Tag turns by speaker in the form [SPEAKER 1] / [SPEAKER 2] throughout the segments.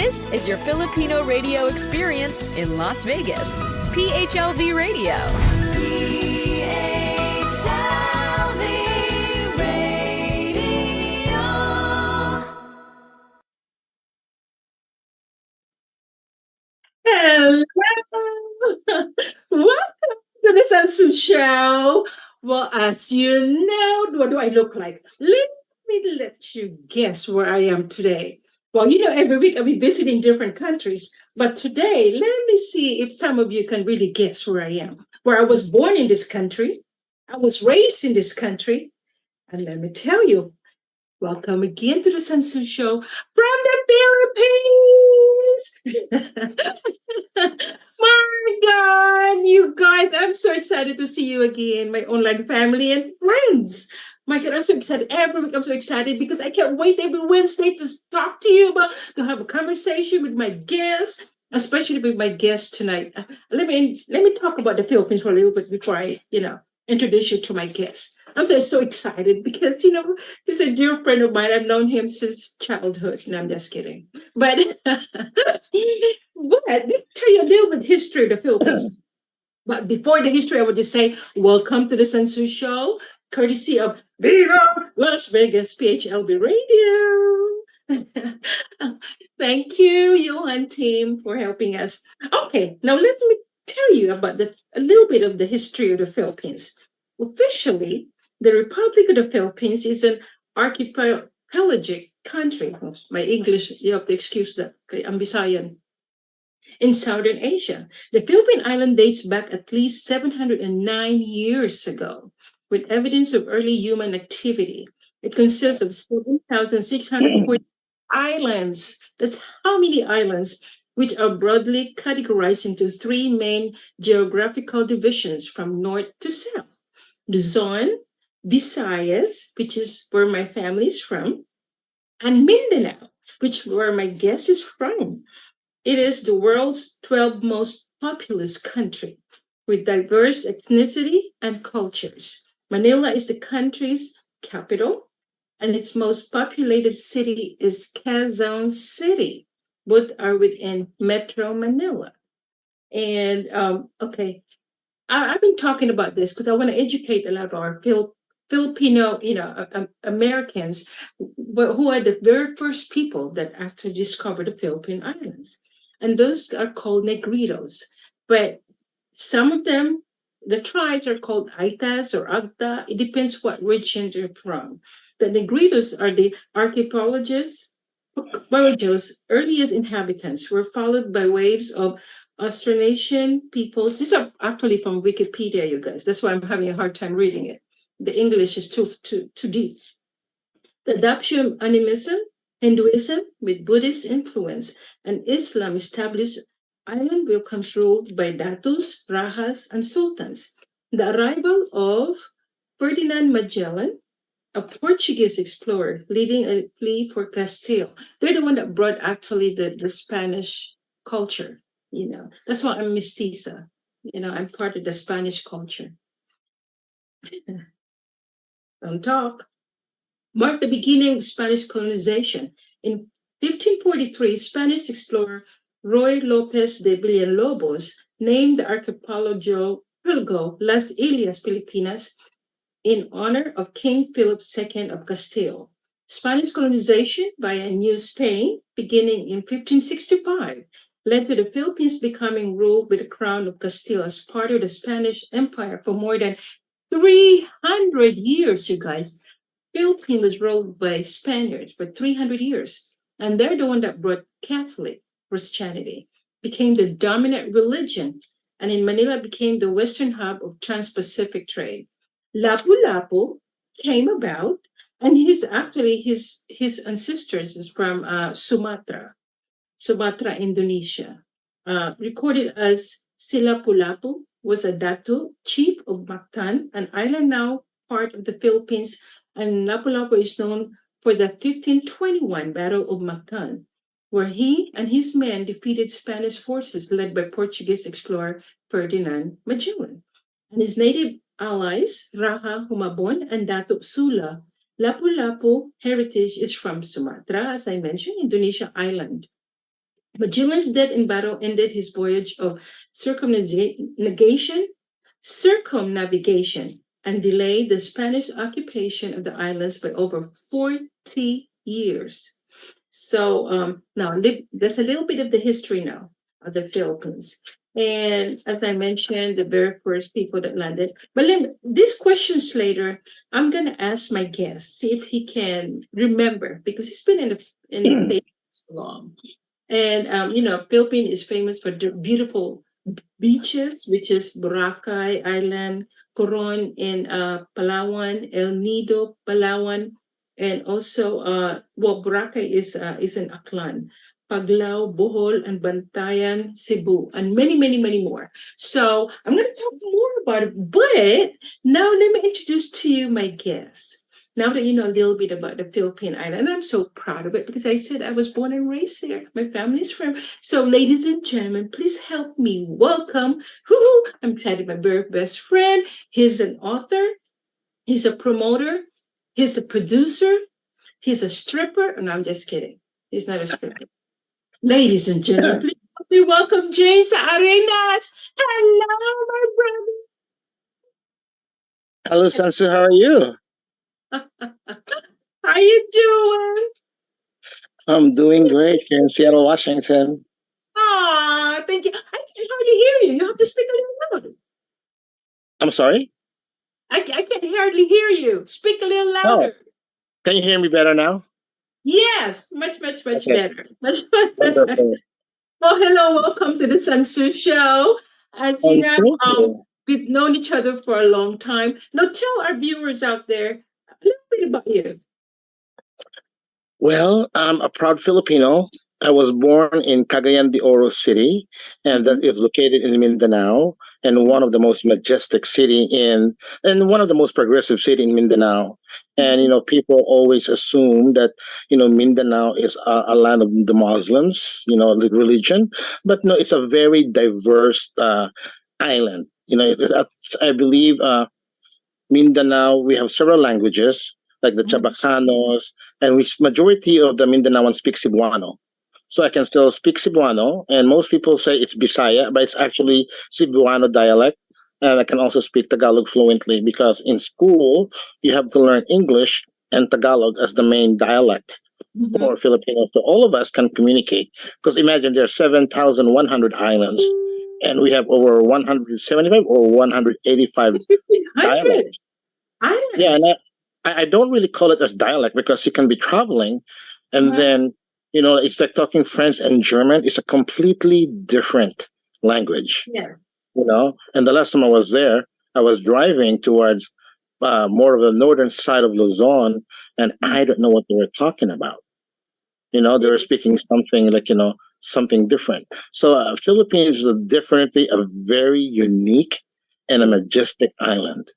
[SPEAKER 1] This is your Filipino radio experience in Las Vegas. PHLV Radio. PHLV Radio.
[SPEAKER 2] Hello. Welcome to the Sansu Show. Well, as you know, what do I look like? Let me let you guess where I am today. Well, every week I'll be visiting different countries, but today, let me see if some of you can really guess where I am. Where I was born in this country, I was raised in this country, and let me tell you, welcome again to the Sansu Show from the Philippines. My God, you guys, I'm so excited to see you again, my online family and friends. My God, I'm so excited. Every week I'm so excited because I can't wait every Wednesday to talk to you to have a conversation with my guests, especially with my guest tonight. Let me talk about the Philippines for a little bit before I, introduce you to my guest. I'm so excited because, he's a dear friend of mine. I've known him since childhood. No, I'm just kidding. But, but let me tell you a little bit history of the Philippines. But before the history, I would just say, welcome to the Sansu Show, courtesy of Viva Las Vegas PHLB Radio. Thank you, Johan team, for helping us. Okay, now let me tell you about a little bit of the history of the Philippines. Officially, the Republic of the Philippines is an archipelagic country. My English, you have to excuse that. Okay, I'm Visayan. In Southern Asia, the Philippine island dates back at least 709 years ago, with evidence of early human activity. It consists of 7,640 islands. That's how many islands, which are broadly categorized into three main geographical divisions from north to south: Luzon, Visayas, which is where my family is from, and Mindanao, which where my guest is from. It is the world's 12th most populous country with diverse ethnicity and cultures. Manila is the country's capital, and its most populated city is Quezon City. Both are within Metro Manila. And okay, I've been talking about this because I want to educate a lot of our Filipino, Americans who are the very first people that actually discovered the Philippine Islands. And those are called Negritos. But some of them, the tribes are called Aitas or Agta. It depends what region they're from. The Negritos are the archipelago's earliest inhabitants, were followed by waves of Austronesian peoples. These are actually from Wikipedia, you guys. That's why I'm having a hard time reading it. The English is too deep. The adoption of animism, Hinduism with Buddhist influence, and Islam established island becomes ruled by datus, rajas, and sultans. The arrival of Ferdinand Magellan, a Portuguese explorer leading a fleet for Castile. They're the one that brought actually the Spanish culture. That's why I'm mestiza. I'm part of the Spanish culture. Don't talk. Marked the beginning of Spanish colonization. In 1543, Spanish explorer Roy Lopez de Villalobos named the archipelago Las Islas Filipinas in honor of King Philip II of Castile. Spanish colonization by New Spain, beginning in 1565, led to the Philippines becoming ruled by the Crown of Castile as part of the Spanish Empire for more than 300 years, you guys. Philippines was ruled by Spaniards for 300 years, and they're the one that brought Catholic Christianity, became the dominant religion, and in Manila became the western hub of trans-Pacific trade. Lapu-Lapu came about, and his ancestors is from Sumatra, Indonesia. Recorded as Silapu-Lapu was a Datu, chief of Mactan, an island now part of the Philippines, and Lapu-Lapu is known for the 1521 Battle of Mactan, where he and his men defeated Spanish forces led by Portuguese explorer Ferdinand Magellan. And his native allies, Raja Humabon and Datuk Sula. Lapu-Lapu heritage is from Sumatra, as I mentioned, Indonesia island. Magellan's death in battle ended his voyage of circumnavigation, circumnavigation, and delayed the Spanish occupation of the islands by over 40 years. So now there's a little bit of the history now of the Philippines. And as I mentioned, the very first people that landed. But these questions later, I'm gonna ask my guest, see if he can remember, because he's been in the States so long. And Philippines is famous for the beautiful beaches, which is Boracay Island, Coron in Palawan, El Nido, Palawan, and also Boracay is in Aklan, Paglao, Bohol, and Bantayan, Cebu, and many, many, many more. So I'm going to talk more about it, but now let me introduce to you my guest. Now that you know a little bit about the Philippine Island, and I'm so proud of it because I said I was born and raised there. My family's from. So, ladies and gentlemen, please help me welcome. I'm excited. My very best friend. He's an author. He's a promoter. He's a producer. He's a stripper. No, I'm just kidding. He's not a stripper. Ladies and gentlemen, please help me welcome James Saarenas. Hello, my brother.
[SPEAKER 3] Hello, Sansu. How are you?
[SPEAKER 2] How you doing?
[SPEAKER 3] I'm doing great here in Seattle, Washington.
[SPEAKER 2] Ah, thank you. I can hardly hear you. You have to speak a little louder.
[SPEAKER 3] I'm sorry?
[SPEAKER 2] I can hardly hear you. Speak a little
[SPEAKER 3] Oh,
[SPEAKER 2] louder.
[SPEAKER 3] can you hear me better now?
[SPEAKER 2] Yes, much, much, much
[SPEAKER 3] Okay,
[SPEAKER 2] better. Much better.
[SPEAKER 3] wonderful.
[SPEAKER 2] Well, hello, welcome to the Sansu Show. As you know,
[SPEAKER 3] Thank you.
[SPEAKER 2] we've known each other for a long time. Now, tell our viewers out there a little bit about you.
[SPEAKER 3] Well, I'm a proud Filipino. I was born in Cagayan de Oro City, and that
[SPEAKER 2] Mhm.
[SPEAKER 3] is located in Mindanao, and one of the most majestic city and one of the most progressive city in Mindanao. And
[SPEAKER 2] Mhm.
[SPEAKER 3] people always assume that Mindanao is a land of the Muslims, the religion, but no, it's a very diverse island. I believe Mindanao, we have several languages like the
[SPEAKER 2] Mhm.
[SPEAKER 3] Chabacanos, and which majority of the Mindanaoans speak Cebuano. So I can still speak Cebuano, and most people say it's Bisaya, but it's actually Cebuano dialect. And I can also speak Tagalog fluently because in school you have to learn English and Tagalog as the main dialect for
[SPEAKER 2] Mhm.
[SPEAKER 3] Filipinos. So all of us can communicate. Because imagine there are 7,100 islands, and we have over 175 or 185
[SPEAKER 2] It's 1,500
[SPEAKER 3] dialects. Yeah, and
[SPEAKER 2] islands.
[SPEAKER 3] I don't really call it as dialect because you can be traveling, and
[SPEAKER 2] Uh-huh.
[SPEAKER 3] then it's like talking French and German. It's a completely different language,
[SPEAKER 2] Yes.
[SPEAKER 3] And the last time I was there, I was driving towards more of the northern side of Luzon, and I don't know what they were talking about. They were speaking something like something different. So Philippines is definitely a very unique and a
[SPEAKER 2] Yes.
[SPEAKER 3] majestic island.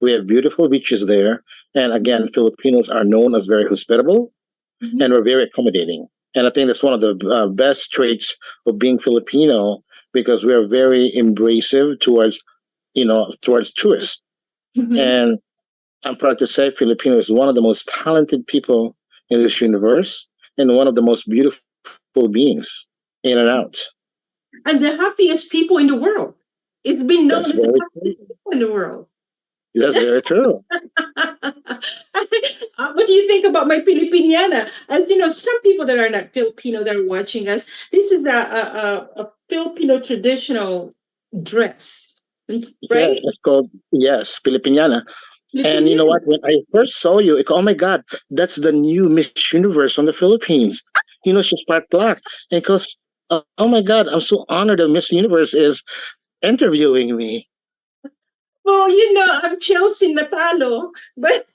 [SPEAKER 3] We have beautiful beaches there. And again, Filipinos are known as very hospitable and
[SPEAKER 2] Mhm.
[SPEAKER 3] we're very accommodating. And I think that's one of the best traits of being Filipino because we are very embracive towards tourists.
[SPEAKER 2] Mhm.
[SPEAKER 3] And I'm proud to say Filipino is one of the most talented people in this universe and one of the most beautiful beings in and out.
[SPEAKER 2] And the happiest people in the world. It's been
[SPEAKER 3] That's
[SPEAKER 2] known as the
[SPEAKER 3] very true.
[SPEAKER 2] happiest people in the world.
[SPEAKER 3] That's very true.
[SPEAKER 2] What do you think about my Filipiniana? As you know, some people that are not Filipino that are watching us, this is a Filipino traditional dress,
[SPEAKER 3] Yeah,
[SPEAKER 2] right?
[SPEAKER 3] it's called, yes, Filipiniana. And you know what?
[SPEAKER 2] Filipiniana.
[SPEAKER 3] When I first saw you, oh my God, that's the new Miss Universe from the Philippines. She's part black. And because, oh my God, I'm so honored that Miss Universe is interviewing me.
[SPEAKER 2] Well, I'm Chelsea Natalo, but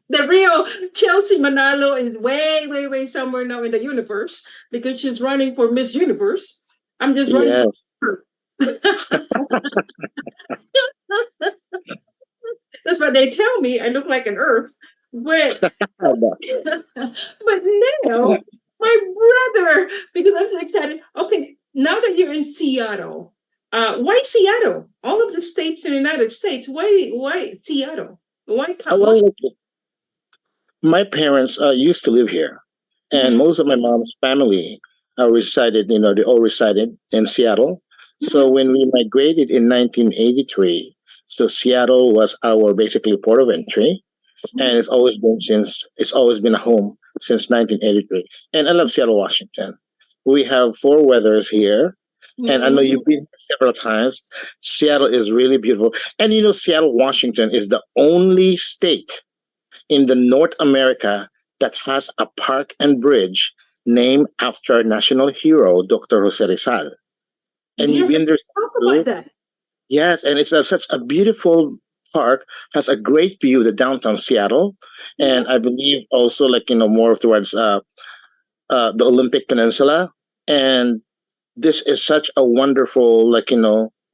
[SPEAKER 2] the real Chelsea Manalo is way, way, way somewhere now in the universe because she's running for Miss Universe. I'm just running for
[SPEAKER 3] Yes.
[SPEAKER 2] her. That's what they tell me. I look like an Earth, but but now my brother, because I'm so excited. Okay, now that you're in Seattle, why Seattle? All of the states in the United States. Why Seattle? Why
[SPEAKER 3] Well,
[SPEAKER 2] Washington?
[SPEAKER 3] my parents used to live here. and
[SPEAKER 2] Mm-hmm.
[SPEAKER 3] most of my mom's family resided, they all resided in Seattle. So
[SPEAKER 2] Mm-hmm.
[SPEAKER 3] when we migrated in 1983, so Seattle was our basically port of entry, and it's always been a home since 1983. And I love Seattle, Washington. We have four weathers here, and I know
[SPEAKER 2] Mm-hmm.
[SPEAKER 3] you've been here several times. Seattle is really beautiful, and Seattle, Washington is the only state in the North America that has a park and bridge named after national hero Dr. Jose Rizal. And you've
[SPEAKER 2] Yes,
[SPEAKER 3] been there
[SPEAKER 2] talk about
[SPEAKER 3] too.
[SPEAKER 2] that.
[SPEAKER 3] Yes, and it's such a beautiful park. Has a great view of the downtown Seattle, and I believe also more towards the Olympic Peninsula. And this is such a wonderful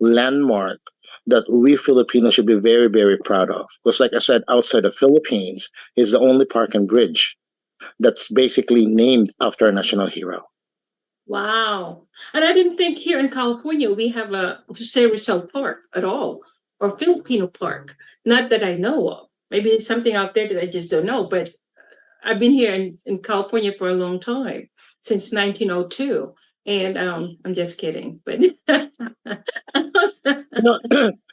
[SPEAKER 3] landmark that we Filipinos should be very very proud of. Because like I said, outside the Philippines is the only park and bridge that's basically named after a national hero.
[SPEAKER 2] Wow. And I didn't think here in California we have a Jose Rizal Park at all, or Filipino Park. Not that I know of. Maybe there's something out there that I just don't know. But I've been here in California for a long time, since 1902. And I'm just kidding. But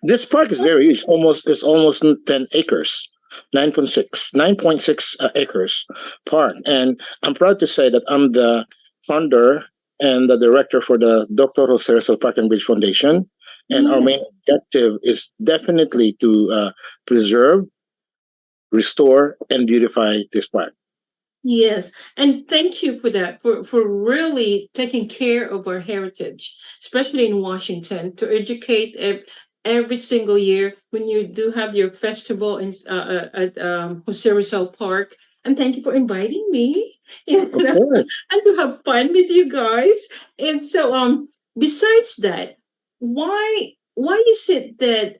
[SPEAKER 3] This park is very huge. It's almost 10 acres. 9.6 acres park. And I'm proud to say that I'm the founder and the director for the Dr. Jose Rizal Park and Bridge Foundation. And our
[SPEAKER 2] yeah.
[SPEAKER 3] main objective is definitely to preserve, restore, and beautify this park.
[SPEAKER 2] Yes, and thank you for that, for really taking care of our heritage, especially in Washington, to educate every single year when you do have your festival at Jose Rizal Park. And thank you for inviting me, and,
[SPEAKER 3] Of course.
[SPEAKER 2] and to have fun with you guys. And so, besides that, why is it that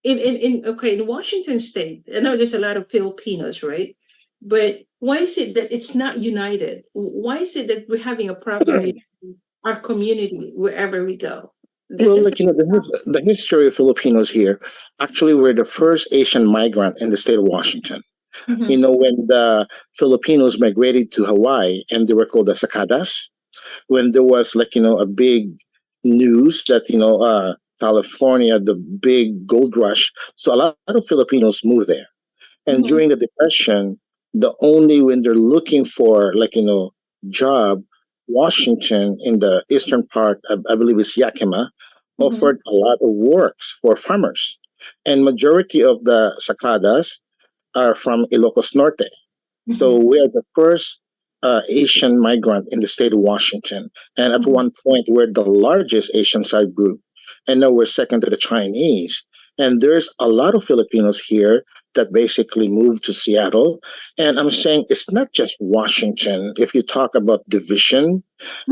[SPEAKER 2] in Washington State, I know there's a lot of Filipinos, right? But why is it that it's not united? Why is it that we're having a problem with our community wherever we go?
[SPEAKER 3] Well, the history of Filipinos here, actually, we're the first Asian migrant in the state of Washington.
[SPEAKER 2] Mhm,
[SPEAKER 3] When the Filipinos migrated to Hawaii and they were called the Sakadas, when there was a big news that California, the big gold rush, so a lot of Filipinos moved there. And
[SPEAKER 2] mhm,
[SPEAKER 3] during the depression, the only when they're looking for job, Washington in the eastern part, I believe it's Yakima,
[SPEAKER 2] mhm,
[SPEAKER 3] offered a lot of works for farmers, and majority of the Sakadas are from Ilocos Norte. So
[SPEAKER 2] mhm,
[SPEAKER 3] we are the first Asian migrant in the state of Washington. And at
[SPEAKER 2] mhm.
[SPEAKER 3] one point, we're the largest Asian side group. And now we're second to the Chinese. And there's a lot of Filipinos here that basically moved to Seattle. And I'm saying it's not just Washington. If you talk about division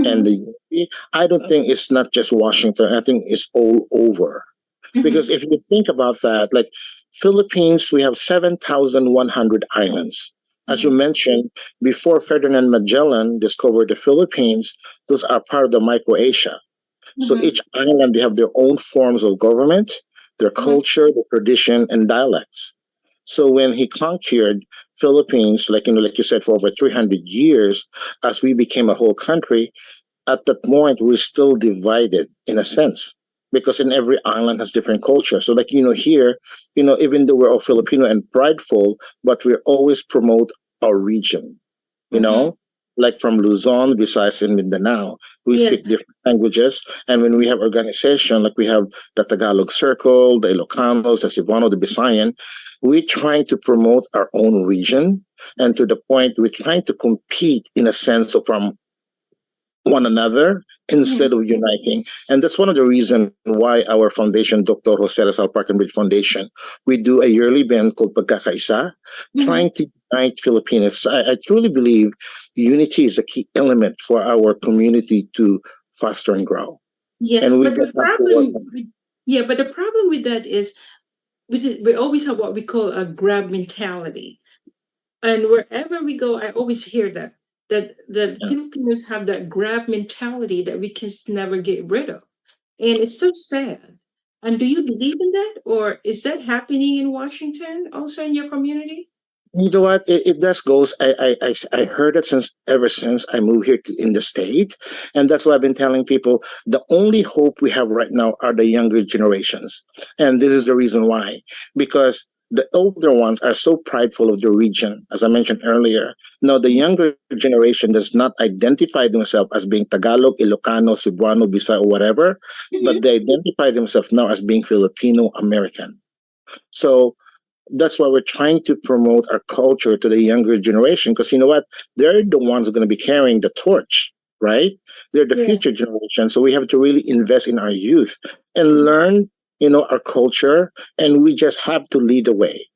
[SPEAKER 3] and
[SPEAKER 2] Mhm,
[SPEAKER 3] the unity, I don't think it's not just Washington. I think it's all over. Because
[SPEAKER 2] mhm,
[SPEAKER 3] if you think about that, like Philippines, we have 7,100 islands. As you
[SPEAKER 2] mhm,
[SPEAKER 3] mentioned, before Ferdinand Magellan discovered the Philippines, those are part of the Microasia. So
[SPEAKER 2] mhm,
[SPEAKER 3] each island, they have their own forms of government, their
[SPEAKER 2] mhm,
[SPEAKER 3] culture, their tradition, and dialects. So when he conquered Philippines, like you said, for over 300 years, as we became a whole country, at that point we're still divided in a sense because in every island has different culture. So here, even though we're all Filipino and prideful, but we always promote our region, you
[SPEAKER 2] mhm.
[SPEAKER 3] know like from Luzon, Visayas, and Mindanao, we speak
[SPEAKER 2] Yes.
[SPEAKER 3] different languages. And when we have organization, like we have the Tagalog Circle, the Ilocanos, the Cebuano, the Bisayan, we're trying to promote our own region, and to the point we're trying to compete in a sense of from one another instead
[SPEAKER 2] Mhm,
[SPEAKER 3] of uniting. And that's one of the reasons why our foundation, Dr. Jose Rizal Park and Bridge Foundation, we do a yearly event called Pagkakaisa,
[SPEAKER 2] mhm.
[SPEAKER 3] trying to unite Filipinos. I truly believe unity is a key element for our community to foster and grow.
[SPEAKER 2] Yeah,
[SPEAKER 3] And we
[SPEAKER 2] but
[SPEAKER 3] just have to work on it.
[SPEAKER 2] the problem with that is we always have what we call a grab mentality. And wherever we go, I always hear that
[SPEAKER 3] Yeah.
[SPEAKER 2] Filipinos have that grab mentality that we can never get rid of, and it's so sad. And do you believe in that, or is that happening in Washington, also in your community?
[SPEAKER 3] You know what? It does goes. I heard it since ever since I moved here in the state, and that's why I've been telling people the only hope we have right now are the younger generations, and this is the reason why. Because the older ones are so prideful of their region, as I mentioned earlier. Now, the younger generation does not identify themselves as being Tagalog, Ilocano, Cebuano, Bisaya, or whatever, but
[SPEAKER 2] Mhm.
[SPEAKER 3] they identify themselves now as being Filipino American. So that's why we're trying to promote our culture to the younger generation, because you know what, they're the ones who are going to be carrying the torch, right? They're the
[SPEAKER 2] Yeah.
[SPEAKER 3] future generation, so we have to really invest in our youth and learn, our culture, and we just have to lead the way.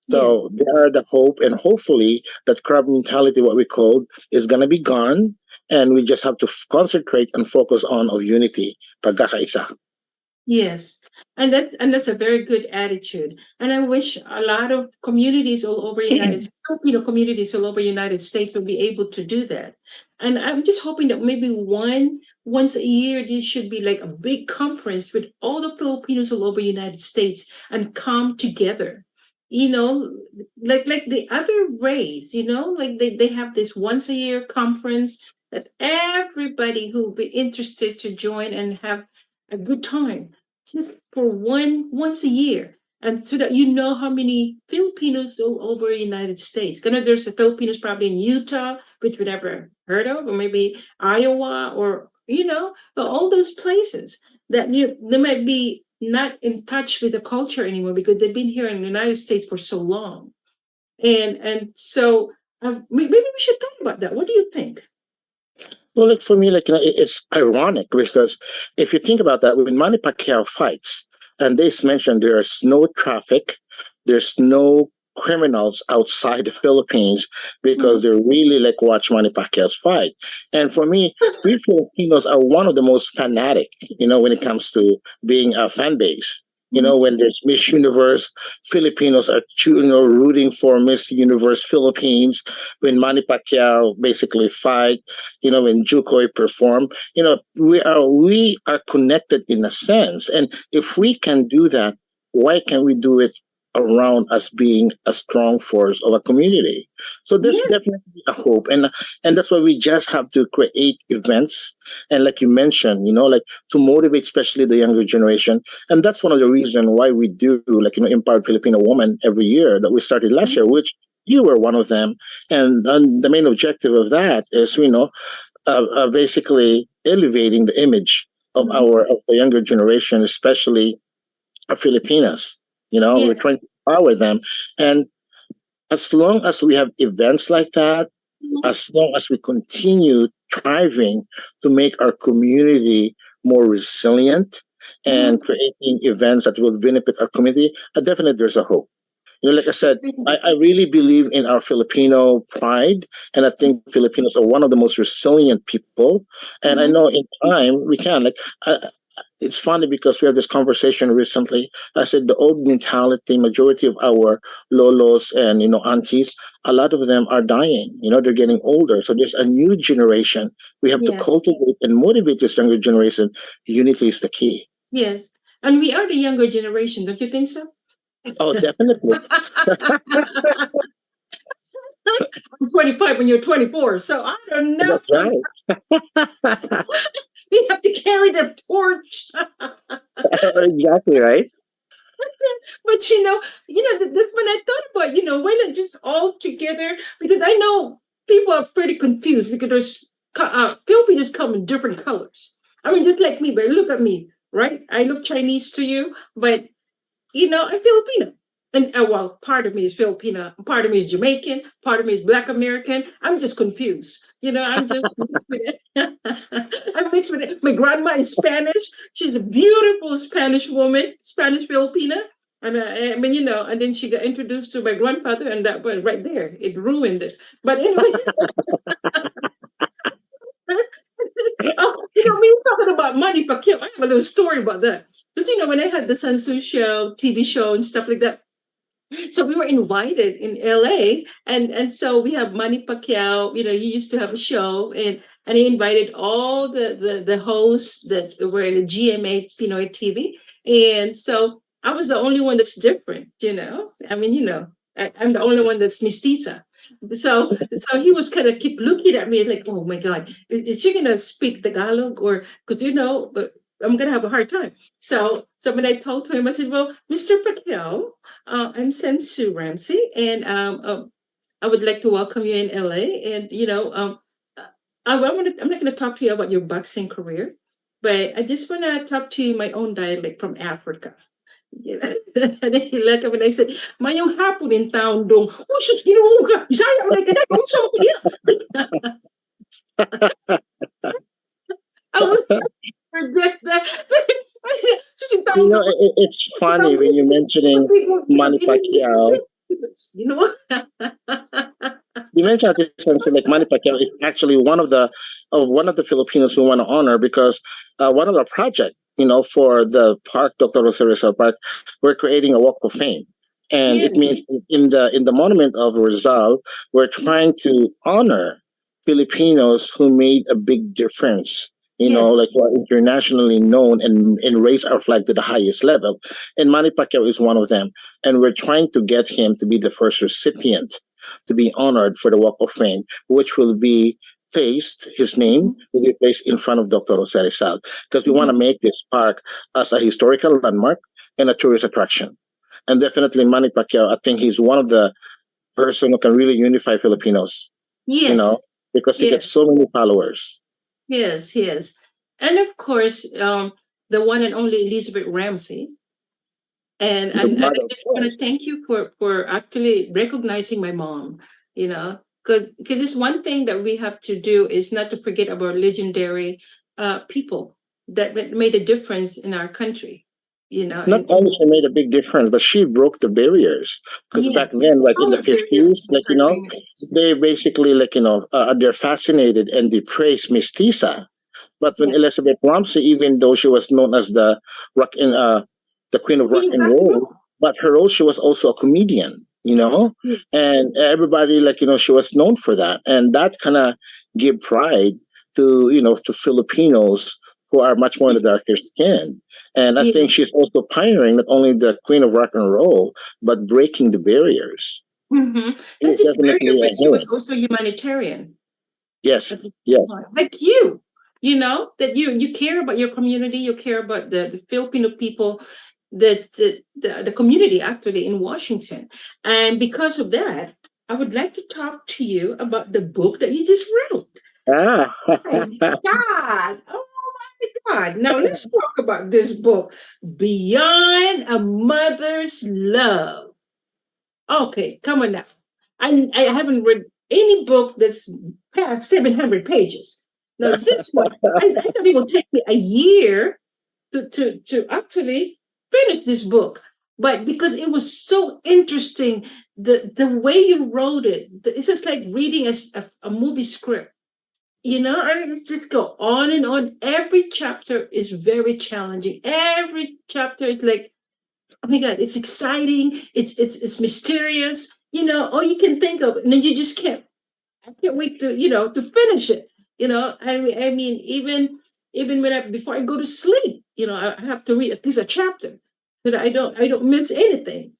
[SPEAKER 2] Yes.
[SPEAKER 3] So they are the hope, and hopefully that crab mentality, what we called, is going to be gone, and we just have to concentrate and focus on of unity, pagkakaisa.
[SPEAKER 2] Yes, and that's a very good attitude. And I wish a lot of communities all over Filipino communities all over United States will be able to do that. And I'm just hoping that maybe once a year this should be like a big conference with all the Filipinos all over United States and come together. You know, like the other race, like they have this once a year conference that everybody who will be interested to join and have a good time just for once a year, and so that you know how many Filipinos all over the United States. Gonna there's a Filipinos probably in Utah, which we never heard of, or maybe Iowa, or all those places that they might be not in touch with the culture anymore because they've been here in the United States for so long, and so maybe we should talk about that. What do you think?
[SPEAKER 3] Well, like for me, like it's ironic because if you think about that, when Manny Pacquiao fights, and they mentioned there's no traffic, there's no criminals outside the Philippines because
[SPEAKER 2] Mhm.
[SPEAKER 3] they really like watch Manny Pacquiao's fight. And for me, we Filipinos are one of the most fanatic, when it comes to being a fan base.
[SPEAKER 2] Mhm.
[SPEAKER 3] When there's Miss Universe, Filipinos are rooting for Miss Universe Philippines. When Manny Pacquiao basically fight, when Jukoi perform, we are connected in a sense. And if we can do that, why can we do it around us being a strong force of a community? So there's
[SPEAKER 2] Yeah.
[SPEAKER 3] definitely a hope, and that's why we just have to create events, and like you mentioned, like to motivate especially the younger generation. And that's one of the reasons why we do, like, Empowered Filipino Woman every year that we started last year, which you were one of them. And the main objective of that is, basically elevating the image of
[SPEAKER 2] Mhm.
[SPEAKER 3] our of the younger generation, especially our Filipinas. We're
[SPEAKER 2] Yeah.
[SPEAKER 3] trying to empower them, and as long as we have events like that,
[SPEAKER 2] Mhm.
[SPEAKER 3] as long as we continue thriving to make our community more resilient and
[SPEAKER 2] Mhm.
[SPEAKER 3] creating events that will benefit our community, definitely there's a hope. Like I said, I really believe in our Filipino pride, and I think Filipinos are one of the most resilient people. And I know
[SPEAKER 2] Mhm.
[SPEAKER 3] in time we can. It's funny because we had this conversation recently. I said the old mentality, majority of our lolos and aunties, a lot of them are dying. They're getting older. So there's a new generation. We have to
[SPEAKER 2] Yeah.
[SPEAKER 3] cultivate and motivate this younger generation. Unity is the key.
[SPEAKER 2] Yes. And we are the younger generation, don't you think so?
[SPEAKER 3] Oh, definitely.
[SPEAKER 2] I'm 25 when you're 24, so I don't know.
[SPEAKER 3] That's right.
[SPEAKER 2] We have to carry the torch.
[SPEAKER 3] Exactly right.
[SPEAKER 2] But this when I thought about, why not just all together? Because I know people are pretty confused because Filipinos come in different colors. I mean, just like me, but look at me, right? I look Chinese to you, but I'm Filipino. And well, part of me is Filipino, part of me is Jamaican, part of me is Black American. I'm just confused. I'm just mixed with it. I'm mixed with it. My grandma is Spanish. She's a beautiful Spanish woman, Spanish Filipina. And I mean, and then she got introduced to my grandfather, and that went right there. It ruined it. But anyway, we were talking about money, Pacquiao. I have a little story about that. Because, when I had the Sansu show, TV show, and stuff like that, so we were invited in LA, and so we have Manny Pacquiao. He used to have a show, and he invited all the hosts that were in the GMA Pinoy TV, and so I was the only one that's different. I mean, I'm the only one that's mestiza. So he was kind of keep looking at me like, oh my God, is she gonna speak Tagalog or because I'm gonna have a hard time. So when I told him, I said, well, Mr. Pacquiao, I'm Sensu Ramsey, and I would like to welcome you in LA. And I'm not gonna talk to you about your boxing career, but I just wanna talk to you my own dialect from Africa. Yeah. And then he looked at me and I said, mayong hapon in town dong. Oh, sus, ginoo ka. Bisaya mo na ka na. Kung saan ko niya? I will forget that. Sus, in town dong.
[SPEAKER 3] It's funny when you're mentioning Manny Pacquiao.
[SPEAKER 2] You know?
[SPEAKER 3] You mentioned this sense like Manny Pacquiao is actually one of the Filipinos we want to honor because one of the project, for the park, Dr. Rosario Park, we're creating a walk of fame. And
[SPEAKER 2] Yeah.
[SPEAKER 3] it means in the monument of Rizal, we're trying to honor Filipinos who made a big difference.
[SPEAKER 2] Yes.
[SPEAKER 3] Like who are internationally known and raise our flag to the highest level. And Manny Pacquiao is one of them. And we're trying to get him to be the first recipient to be honored for the Walk of Fame, which will be his name will be placed in front of Dr. Rosario Sal, because we want to make this park as a historical landmark and a tourist attraction. And definitely Manny Pacquiao, I think he's one of the person who can really unify Filipinos, you
[SPEAKER 2] Yes.
[SPEAKER 3] know, because he gets
[SPEAKER 2] Yes.
[SPEAKER 3] so many followers.
[SPEAKER 2] Yes. Yes. And of course, the one and only Elizabeth Ramsey. And
[SPEAKER 3] The
[SPEAKER 2] and, and I
[SPEAKER 3] mother, of
[SPEAKER 2] just want to
[SPEAKER 3] course.
[SPEAKER 2] thank you for actually recognizing my mom, because it's one thing that we have to do is not to forget about legendary people that made a difference in our country,
[SPEAKER 3] Not only she made a big difference, but she broke the barriers. Because
[SPEAKER 2] yes,
[SPEAKER 3] back then, like in
[SPEAKER 2] all
[SPEAKER 3] the
[SPEAKER 2] the barriers
[SPEAKER 3] 50s, like,
[SPEAKER 2] between
[SPEAKER 3] they basically, like, they're fascinated and they praise Mestiza. But when
[SPEAKER 2] yeah.
[SPEAKER 3] Elizabeth Ramsey, even though she was known as rock and the queen of rock
[SPEAKER 2] Queen of
[SPEAKER 3] and
[SPEAKER 2] rock and
[SPEAKER 3] roll,
[SPEAKER 2] roll.
[SPEAKER 3] but her role, she was also a comedian,
[SPEAKER 2] Yes.
[SPEAKER 3] and everybody, like, she was known for that, and that kind of give pride to Filipinos who are much more in the darker skin. And I
[SPEAKER 2] Yeah.
[SPEAKER 3] think she's also pioneering not only the queen of rock and roll, but breaking the barriers.
[SPEAKER 2] Not
[SPEAKER 3] She's
[SPEAKER 2] just barrier,
[SPEAKER 3] definitely a
[SPEAKER 2] but she was
[SPEAKER 3] hero.
[SPEAKER 2] also humanitarian.
[SPEAKER 3] Yes,
[SPEAKER 2] At the
[SPEAKER 3] yes.
[SPEAKER 2] time. Like that you care about your community, you care about the Filipino people, the community actually in Washington. And because of that, I would like to talk to you about the book that you just wrote.
[SPEAKER 3] Ah.
[SPEAKER 2] My God. Oh my God. Now let's talk about this book, Beyond a Mother's Love. Okay, come on now. I haven't read any book that's past 700 pages. Now, this one, I thought it would take me a year to actually finish this book. But because it was so interesting, the way you wrote it, it's just like reading a movie script. I mean, it's just go on and on. Every chapter is very challenging. Every chapter is like, oh my God, it's exciting, it's mysterious, all you can think of, and then you just can't. I can't wait to finish it. I mean, even before I go to sleep, I have to read at least a chapter so that I don't miss anything.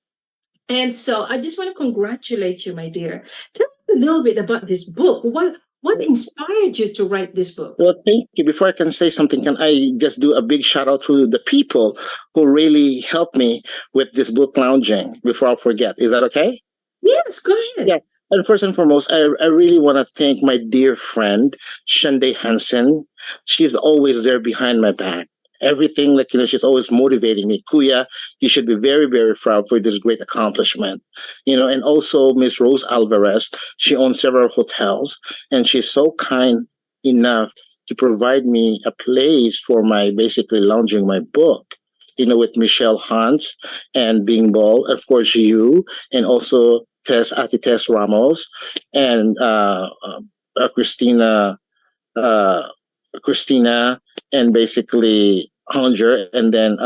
[SPEAKER 2] And so I just want to congratulate you, my dear. Tell me a little bit about this book. What inspired you to write this book?
[SPEAKER 3] Well, thank you. Before I can say something, can I just do a big shout out to the people who really helped me with this book launching before I forget? Is that okay?
[SPEAKER 2] Yes, go
[SPEAKER 3] Yeah.
[SPEAKER 2] ahead.
[SPEAKER 3] And first and foremost, I really want to thank my dear friend, Shande Hansen. She's always there behind my back. Everything, like, she's always motivating me. Kuya, you should be very, very proud for this great accomplishment. And also Miss Rose Alvarez, she owns several hotels, and she's so kind enough to provide me a place for my basically launching my book. With Michelle Hans and Bing Ball, of course, you, and also Ati Tess Ramos, and Christina, uh, Christina, and basically Hollinger, and then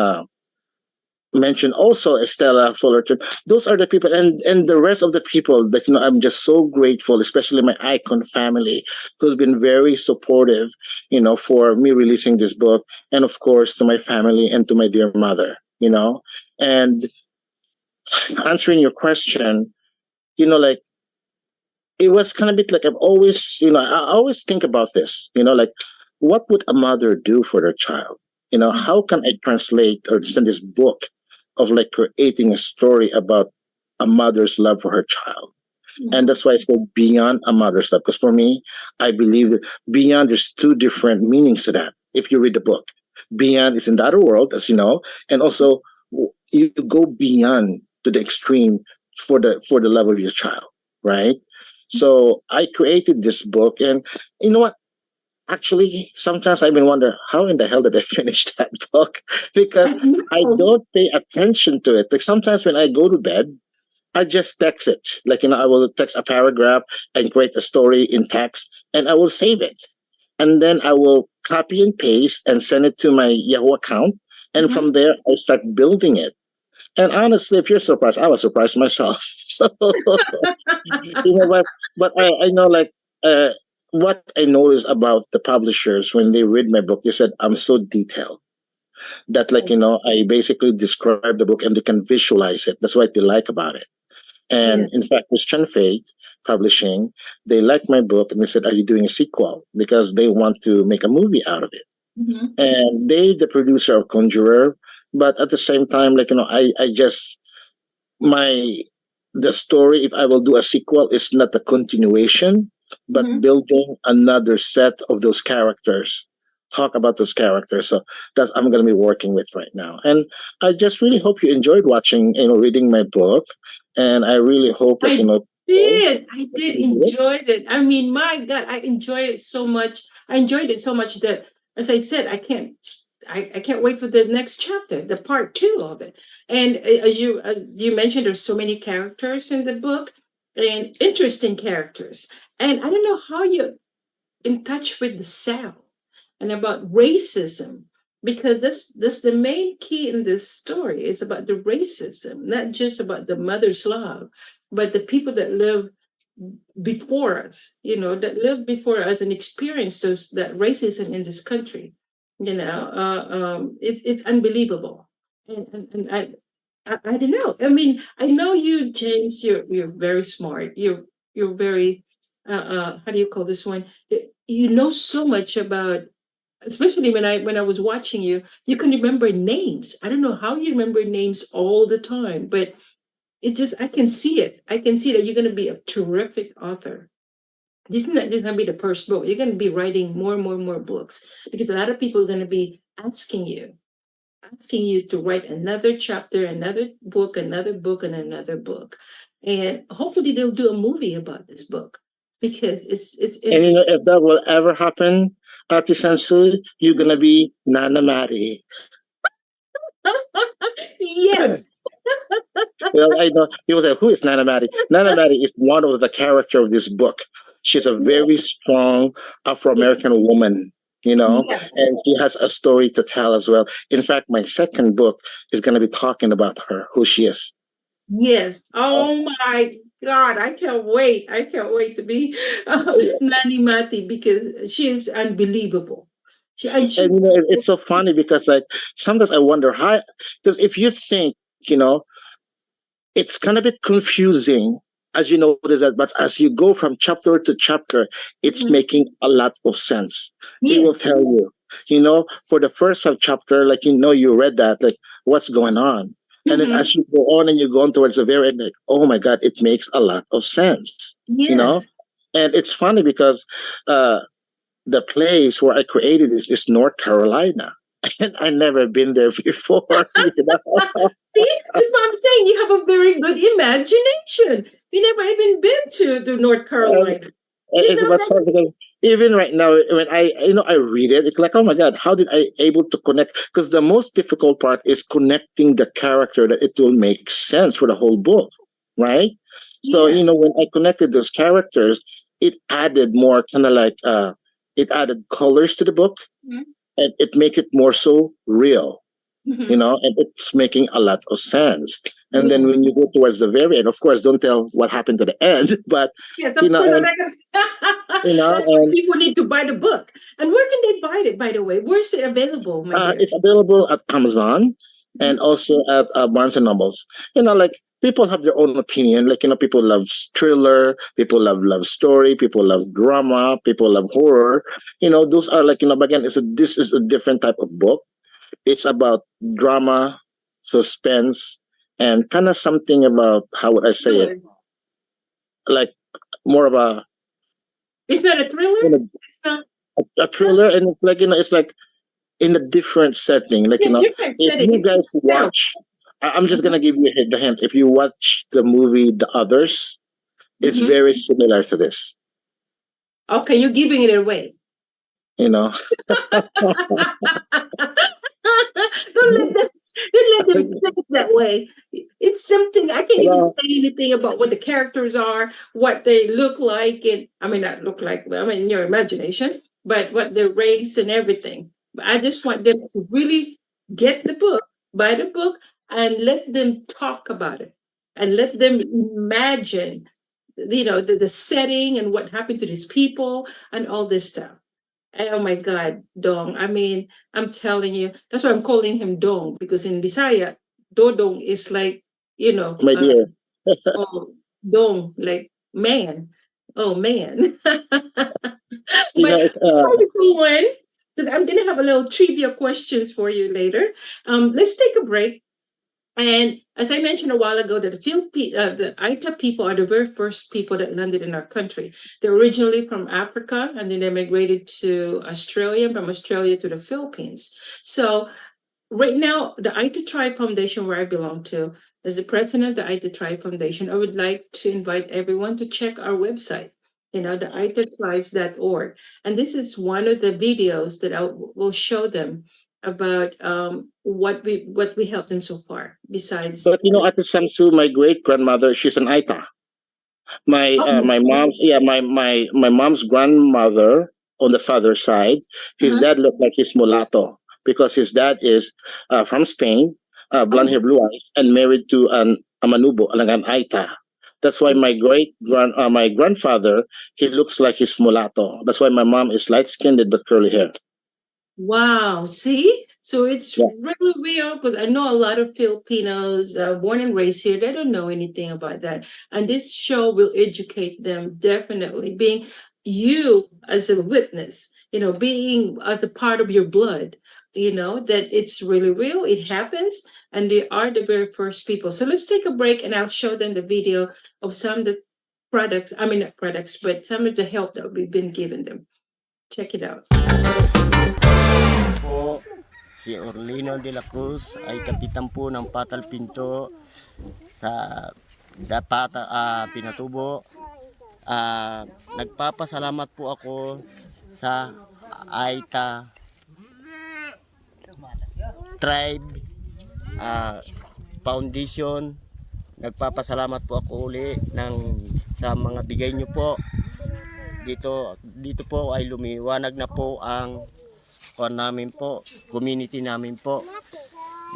[SPEAKER 3] mention also Estella Fullerton. Those are the people, and the rest of the people that I'm just so grateful, especially my Icon family, who's been very supportive, for me releasing this book, and of course to my family and to my dear mother. And answering your question, like it was kind of bit like I've always, I always think about this, like what would a mother do for their child? How can I translate or send this book of like creating a story about a mother's love for her child? And that's why it's called Beyond a Mother's Love. Because for me, I believe that beyond, there's two different meanings to that. If you read the book, beyond is in the other world, as you know, and also you go beyond to the extreme for the love of your child, right? So I created this book, and you know what? Actually, sometimes I've been wondering how in the hell did I finish that book? Because
[SPEAKER 2] I
[SPEAKER 3] I
[SPEAKER 2] know.
[SPEAKER 3] don't pay attention to it. Like sometimes when I go to bed, I just text it. Like, I will text a paragraph and create a story in text, and I will save it. And then I will copy and paste and send it to my Yahoo account. And
[SPEAKER 2] Mhm.
[SPEAKER 3] from there, I start building it. And honestly, if you're surprised, I was surprised myself. So, but I know, like, uh, what I noticed about the publishers when they read my book, they said, I'm so detailed that, like, I basically describe the book and they can visualize it. That's what they like about it.
[SPEAKER 2] Yeah.
[SPEAKER 3] And in fact, Christian Faith Publishing, they liked my book and they said, are you doing a sequel? Because they want to make a movie out of it.
[SPEAKER 2] Mhm.
[SPEAKER 3] And they, the producer of Conjurer, but at the same time, like, I just, my, the story, if I will do a sequel, is not a continuation, but
[SPEAKER 2] Mhm.
[SPEAKER 3] building another set of those characters. Talk about those characters. So that's I'm going to be working with right now. And I just really hope you enjoyed watching, reading my book. And I really hope, like,
[SPEAKER 2] I
[SPEAKER 3] people
[SPEAKER 2] did. I did
[SPEAKER 3] enjoy it.
[SPEAKER 2] enjoy it. I mean, my God, I enjoy it so much. I enjoyed it so much that, as I said, I can't wait for the next chapter, the part two of it. And as you mentioned, there's so many characters in the book and interesting characters. And I don't know how you're in touch with the South and about racism, because this the main key in this story is about the racism, not just about the mother's love, but the people that live before us, that lived before us and experienced that racism in this country. It's unbelievable. And I don't know. I mean, I know you, James. You're very smart. You're very how do you call this one? You know so much about, especially when I was watching you. You can remember names. I don't know how you remember names all the time, but it just I can see it. I can see that you're going to be a terrific author. This is not just going to be the first book. You're going to be writing more and more and more books, because a lot of people are going to be asking you to write another chapter, another book, another book, and another book. And hopefully they'll do a movie about this book, because it's
[SPEAKER 3] And
[SPEAKER 2] interesting.
[SPEAKER 3] if that will ever happen, Ati Sansu, you're gonna be Nana Mari.
[SPEAKER 2] Yes.
[SPEAKER 3] Well, I know he was like, who is Nana Mari? Nana Mari is one of the character of this book. She's a very strong
[SPEAKER 2] Yes.
[SPEAKER 3] Afro-American woman,
[SPEAKER 2] Yes.
[SPEAKER 3] and she has a story to tell as well. In fact, my second book is going to be talking about her, who she is.
[SPEAKER 2] Yes. Oh my God. I can't wait. I can't wait to be Nani Mati, because she is unbelievable. She
[SPEAKER 3] And it's so funny because like sometimes I wonder how, because if you think, it's kind of a bit confusing as you notice that, but as you go from chapter to chapter, it's
[SPEAKER 2] Mhm.
[SPEAKER 3] making a lot of sense. It will
[SPEAKER 2] Yes.
[SPEAKER 3] tell you, for the first five chapter, like you read that, like what's going on. And then
[SPEAKER 2] Mhm.
[SPEAKER 3] as you go on and you go on towards the very end, like, oh my God, it makes a lot of sense, you know?
[SPEAKER 2] Yes.
[SPEAKER 3] And it's funny because uh the place where I created this is North Carolina. And I never been there before,
[SPEAKER 2] See, that's what I'm saying. You have a very good imagination. You never even been to North
[SPEAKER 3] And
[SPEAKER 2] Carolina. You
[SPEAKER 3] it
[SPEAKER 2] know
[SPEAKER 3] was
[SPEAKER 2] that?
[SPEAKER 3] fun because even right now when I read it, it's like, oh my God, how did I able to connect? Because the most difficult part is connecting the character that it will make sense for the whole book, right? So
[SPEAKER 2] Yeah.
[SPEAKER 3] when I connected those characters, it added more kind of like it added colors to the book, and it make it more so real,
[SPEAKER 2] Mm-hmm.
[SPEAKER 3] and it's making a lot of sense. And then
[SPEAKER 2] Yeah.
[SPEAKER 3] when you go towards the very end, of course, don't tell what happened to the end, but
[SPEAKER 2] Yes,
[SPEAKER 3] you
[SPEAKER 2] of
[SPEAKER 3] know,
[SPEAKER 2] course. I'm
[SPEAKER 3] and
[SPEAKER 2] not gonna- That's why
[SPEAKER 3] and
[SPEAKER 2] people need to buy the book. And where can they buy it, by the way? Where's it available, my dear?
[SPEAKER 3] it's available at Amazon, and also at Barnes and Nobles. Like people have their own opinion. Like people love thriller, people love story, people love drama, people love horror. Those are like but again, this is a different type of book. It's about drama, suspense, and kind of something about how would I say it?
[SPEAKER 2] Thriller.
[SPEAKER 3] Like more of a
[SPEAKER 2] It's not a thriller.
[SPEAKER 3] you know,
[SPEAKER 2] It's not
[SPEAKER 3] a thriller, and it's like it's like in a different setting. Like
[SPEAKER 2] in a different
[SPEAKER 3] if
[SPEAKER 2] setting.
[SPEAKER 3] you guys
[SPEAKER 2] It's stealth.
[SPEAKER 3] watch, I'm just
[SPEAKER 2] Mhm.
[SPEAKER 3] gonna give you the hint. If you watch the movie The Others, it's
[SPEAKER 2] Mhm.
[SPEAKER 3] very similar to this.
[SPEAKER 2] Okay, you're giving it away.
[SPEAKER 3] You know,
[SPEAKER 2] Don't let them think that way. It's something I can't even
[SPEAKER 3] well,
[SPEAKER 2] say anything about what the characters are, what they look like, and I mean not look like, well, I mean in your imagination, but what their race and everything. But I just want them to really get the book, buy the book, and let them talk about it, and let them imagine, the setting and what happened to these people and all this stuff. Oh my God, Dong. I mean, I'm telling you, that's why I'm calling him Dong, because in Bisaya, Dodong is like, you know,
[SPEAKER 3] my
[SPEAKER 2] uh,
[SPEAKER 3] dear.
[SPEAKER 2] oh, Dong, like man. Oh man.
[SPEAKER 3] You
[SPEAKER 2] But
[SPEAKER 3] know,
[SPEAKER 2] before we go on, because I'm gonna have a little trivia questions for you later. Let's take a break. And as I mentioned a while ago, that the Aita people are the very first people that landed in our country. They're originally from Africa, and then they migrated to Australia, from Australia to the Philippines. So right now, the Aita Tribe Foundation, where I belong to, as the president of the Aita Tribe Foundation, I would like to invite everyone to check our website, the aitatribes.org. And this is one of the videos that I will show them about what we helped them so far. Besides,
[SPEAKER 3] but Ate Samsu, my great grandmother, she's an Aita. My mom's my mom's grandmother on the father's side, his
[SPEAKER 2] uh-huh.
[SPEAKER 3] dad looked like he's mulatto because his dad is from Spain, blonde hair,
[SPEAKER 2] Oh,
[SPEAKER 3] blue eyes, and married to an Amanubo, like an Aita. That's why my grandfather, he looks like he's mulatto. That's why my mom is light skinned but curly hair.
[SPEAKER 2] wow. See? So it's
[SPEAKER 3] Yeah.
[SPEAKER 2] really real, because I know a lot of Filipinos born and raised here, they don't know anything about that. And this show will educate them, definitely. Being you as a witness, being as a part of your blood, that it's really real, it happens, and they are the very first people. So let's take a break and I'll show them the video of some of the products, I mean, not products, but some of the help that we've been giving them. Check it out.
[SPEAKER 4] Po, si Orlino de la Cruz ay kapitan po ng Patal Pinto sa Dapata Pinatubo. Nagpapasalamat po ako sa Aita Tribe Foundation. Nagpapasalamat po ako uli sa mga bigay niyo po. Dito po ay lumiwanag na po ang namin po, community namin po.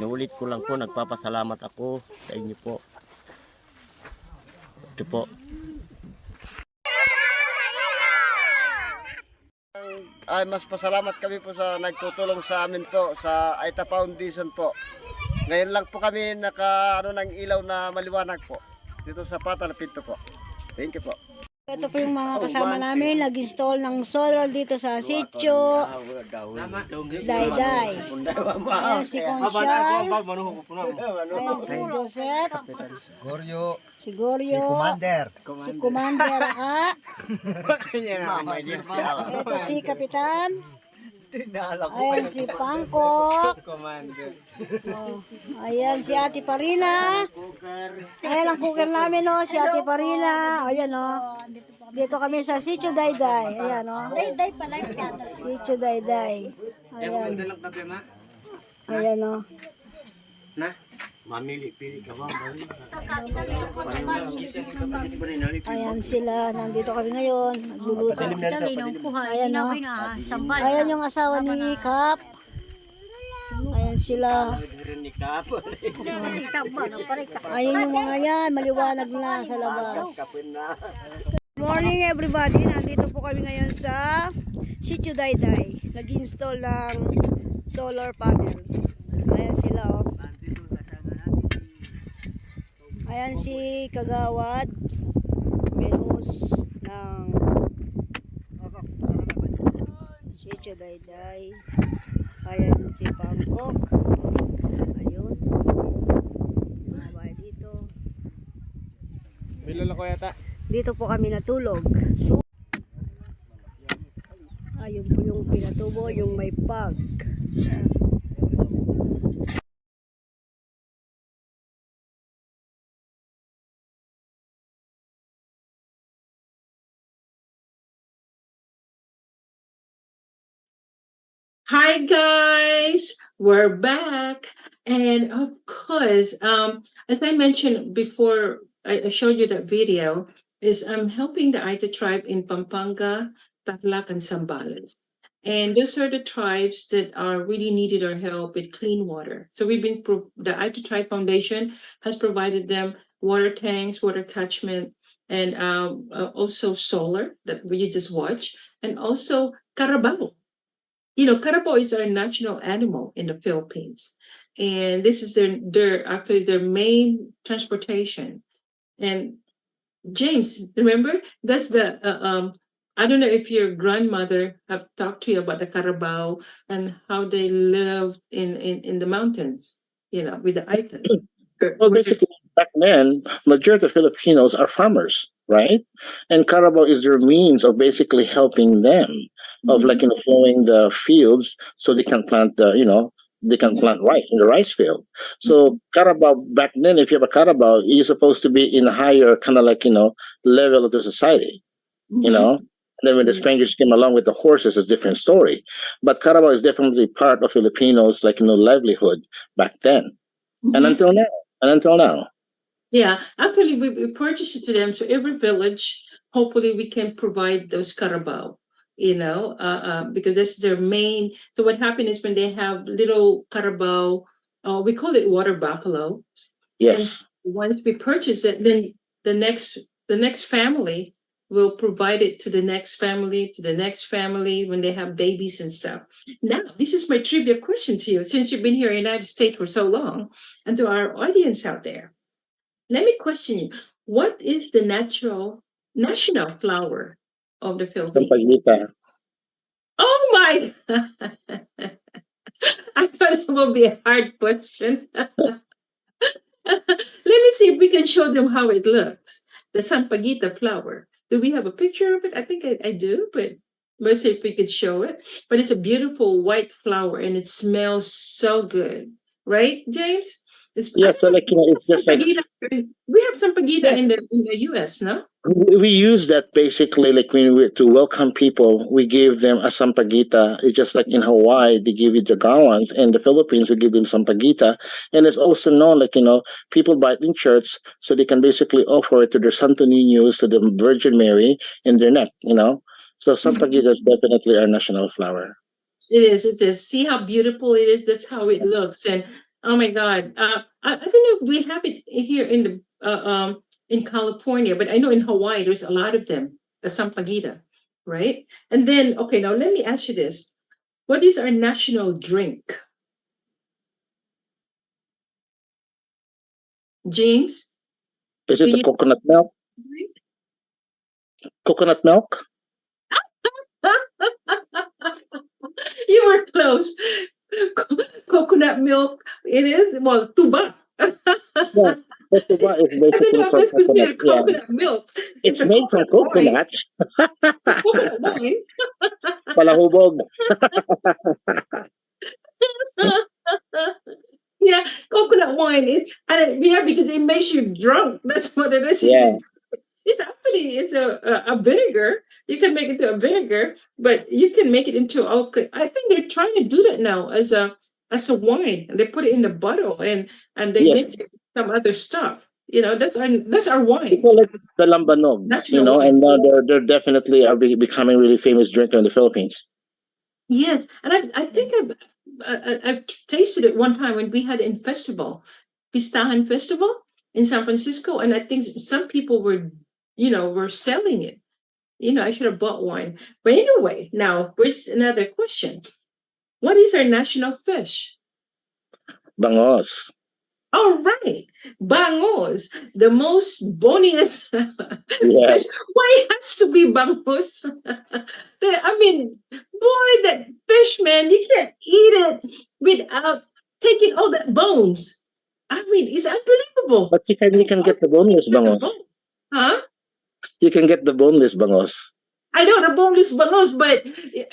[SPEAKER 4] Nuulit ko lang po, nagpapasalamat ako sa inyo po. Ito po. Ay, mas pasalamat kami po sa nagtutulong sa amin po sa Aita Foundation po. Ngayon lang po kami ng ilaw na maliwanag po dito sa Patal Pinto po. Thank you po.
[SPEAKER 5] Ito po yung mga kasama namin, nag-install ng solar dito sa sitio. Day-day. Ayan si Conchal. Ayan si Joseph. Si Goryo. Si Commander Aka. Ito si Kapitan. Ayan si Pangkok. Oh, ayan si Ate Parina. Ayan ang cooker namin, no, si Ate Parina. Ayan, no. Dito kami sa Sitio Dayday. Ayan, no. Dayday pala yung Sitio Dayday. Ayan. Ayan, no.
[SPEAKER 4] Mamili-pili ka ba?
[SPEAKER 5] Ayan sila. Nandito kami ngayon. Nagluluto. Ayan, no. Ayan yung asawa ni Kap. Ayan sila. Ayan yung mga yan. Maliwanag na sa labas. Good morning everybody. Nandito po kami ngayon sa Sitio Dayday. Nag-install ng solar panel. Ayan sila, oh. Ayan si Kagawad. Menus ng Sitio Dayday. Ayan si Bangkok. Ayun. Mabay dito.
[SPEAKER 4] Bilala ko yata.
[SPEAKER 5] Dito po kami natulog. So, ayun po yung pinatubo, yung may pag.
[SPEAKER 2] Hi guys, we're back, and of course, as I mentioned before, I showed you that video. Is I'm helping the Aita tribe in Pampanga, Tarlac, and Zambales, and those are the tribes that are really needed our help with clean water. So the Aita Tribe Foundation has provided them water tanks, water catchment, and also solar that you just watch, and also carabao. Carabao is our national animal in the Philippines, and this is their main transportation. And James, remember that's the I don't know if your grandmother have talked to you about the Carabao and how they lived in the mountains, with the Aitan.
[SPEAKER 3] Well, basically, back then, majority of Filipinos are farmers, right? And Carabao is their means of basically helping them, of like flowing the fields so they can plant they can plant rice in the rice field. So Carabao back then, if you have a Carabao, you're supposed to be in a higher kind of like level of the society, you
[SPEAKER 2] Mhm.
[SPEAKER 3] know. And then when the
[SPEAKER 2] Yeah.
[SPEAKER 3] strangers came along with the horses, it's a different story. But Carabao is definitely part of Filipinos like livelihood back then and
[SPEAKER 2] Mhm.
[SPEAKER 3] until now. And until now.
[SPEAKER 2] Yeah, actually, we purchase it to them. So every village, hopefully, we can provide those carabao. Because that's their main. So what happened is when they have little carabao, we call it water buffalo, and
[SPEAKER 3] Yes.
[SPEAKER 2] once we purchase it, then the next the next family will provide it to the next family, to the next family when they have babies and stuff. Now, this is my trivia question to you, since you've been here in the United States for so long, and to our audience out there. Let me question you. What is the national flower of the Philippines?
[SPEAKER 3] Sampaguita.
[SPEAKER 2] Oh my! I thought it would be a hard question. Let me see if we can show them how it looks. The Sampaguita flower. Do we have a picture of it? I think I do, but let's see if we could show it. But it's a beautiful white flower and it smells so good. Right, James?
[SPEAKER 3] Yeah, so like it's just like
[SPEAKER 2] Sampaguita. We have Sampaguita
[SPEAKER 3] yeah,
[SPEAKER 2] in the US, no?
[SPEAKER 3] we use that basically like when we to welcome people, we give them a sampaguita. It's just like in Hawaii they give you the garlands, and the Philippines we give them sampaguita, and it's also known like people buy it in church so they can basically offer it to their Santo Niños, to the Virgin Mary in their neck. So sampaguita is definitely our national flower.
[SPEAKER 2] It is. It is. See how beautiful it is. That's how it looks. And oh my God, I don't know if we have it here in California, but I know in Hawaii there's a lot of them. The sampaguita, right? And then okay, now let me ask you this: what is our national drink, James?
[SPEAKER 3] Is
[SPEAKER 2] Do
[SPEAKER 3] it a
[SPEAKER 2] you
[SPEAKER 3] coconut milk?
[SPEAKER 2] drink?
[SPEAKER 3] Coconut milk?
[SPEAKER 2] You were close. Coconut milk. It is well tuba.
[SPEAKER 3] Yeah. Cocoa is
[SPEAKER 2] I don't
[SPEAKER 3] basically
[SPEAKER 2] know if
[SPEAKER 3] from
[SPEAKER 2] that's
[SPEAKER 3] coconut.
[SPEAKER 2] considered
[SPEAKER 3] Yeah.
[SPEAKER 2] coconut milk. It's
[SPEAKER 3] It's
[SPEAKER 2] a
[SPEAKER 3] made from
[SPEAKER 2] coconut wine.
[SPEAKER 3] coconuts.
[SPEAKER 2] Coconut wine.
[SPEAKER 3] Palahubog.
[SPEAKER 2] Yeah, coconut wine. Yeah, because it makes you drunk. That's what it is.
[SPEAKER 3] Yeah.
[SPEAKER 2] It's actually a vinegar. You can make it into a vinegar, but you can make it into okay. I think they're trying to do that now as a wine. And they put it in the bottle and they
[SPEAKER 3] Yes.
[SPEAKER 2] mix it with some other stuff. That's our
[SPEAKER 3] We
[SPEAKER 2] wine,
[SPEAKER 3] call it the lambanog,
[SPEAKER 2] national wine.
[SPEAKER 3] and they're definitely are becoming really famous drinker in the Philippines.
[SPEAKER 2] Yes, and I think I've tasted it one time when we had in festival, Pistahan Festival in San Francisco, and I think some people were selling it. I should have bought one. But anyway, now here's another question: what is our national fish?
[SPEAKER 3] Bangos.
[SPEAKER 2] All right. Bangos, the most boniest
[SPEAKER 3] Yes.
[SPEAKER 2] fish. Why it has to be bangos? I mean, boy, that fish, man, you can't eat it without taking all the bones. I mean, it's unbelievable.
[SPEAKER 3] But you can get the boneless
[SPEAKER 2] The
[SPEAKER 3] bangos.
[SPEAKER 2] bone. Huh?
[SPEAKER 3] You can get the boneless bangos.
[SPEAKER 2] I know the boneless bangos, but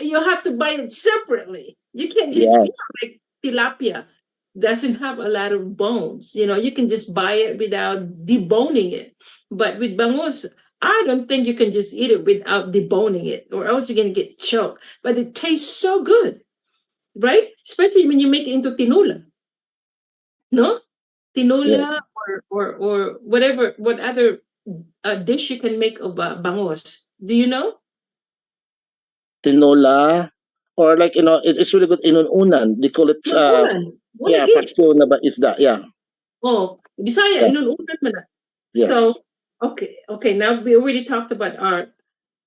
[SPEAKER 2] you have to buy it separately. You can't just,
[SPEAKER 3] Yes.
[SPEAKER 2] like tilapia doesn't have a lot of bones. You can just buy it without deboning it. But with bangus, I don't think you can just eat it without deboning it, or else you're gonna get choked. But it tastes so good, right? Especially when you make it into tinula, no?
[SPEAKER 3] Yes.
[SPEAKER 2] Tinula or whatever, what other dish you can make of bangus. Do you know?
[SPEAKER 3] Tinola, or like it's really good inununan. They call it
[SPEAKER 2] Inuunan.
[SPEAKER 3] yeah,
[SPEAKER 2] Unagi.
[SPEAKER 3] paksiw na ba is that, yeah.
[SPEAKER 2] Oh, Bisaya,
[SPEAKER 3] Yeah.
[SPEAKER 2] inuunan man na.
[SPEAKER 3] Yes.
[SPEAKER 2] So, okay. Now we already talked about our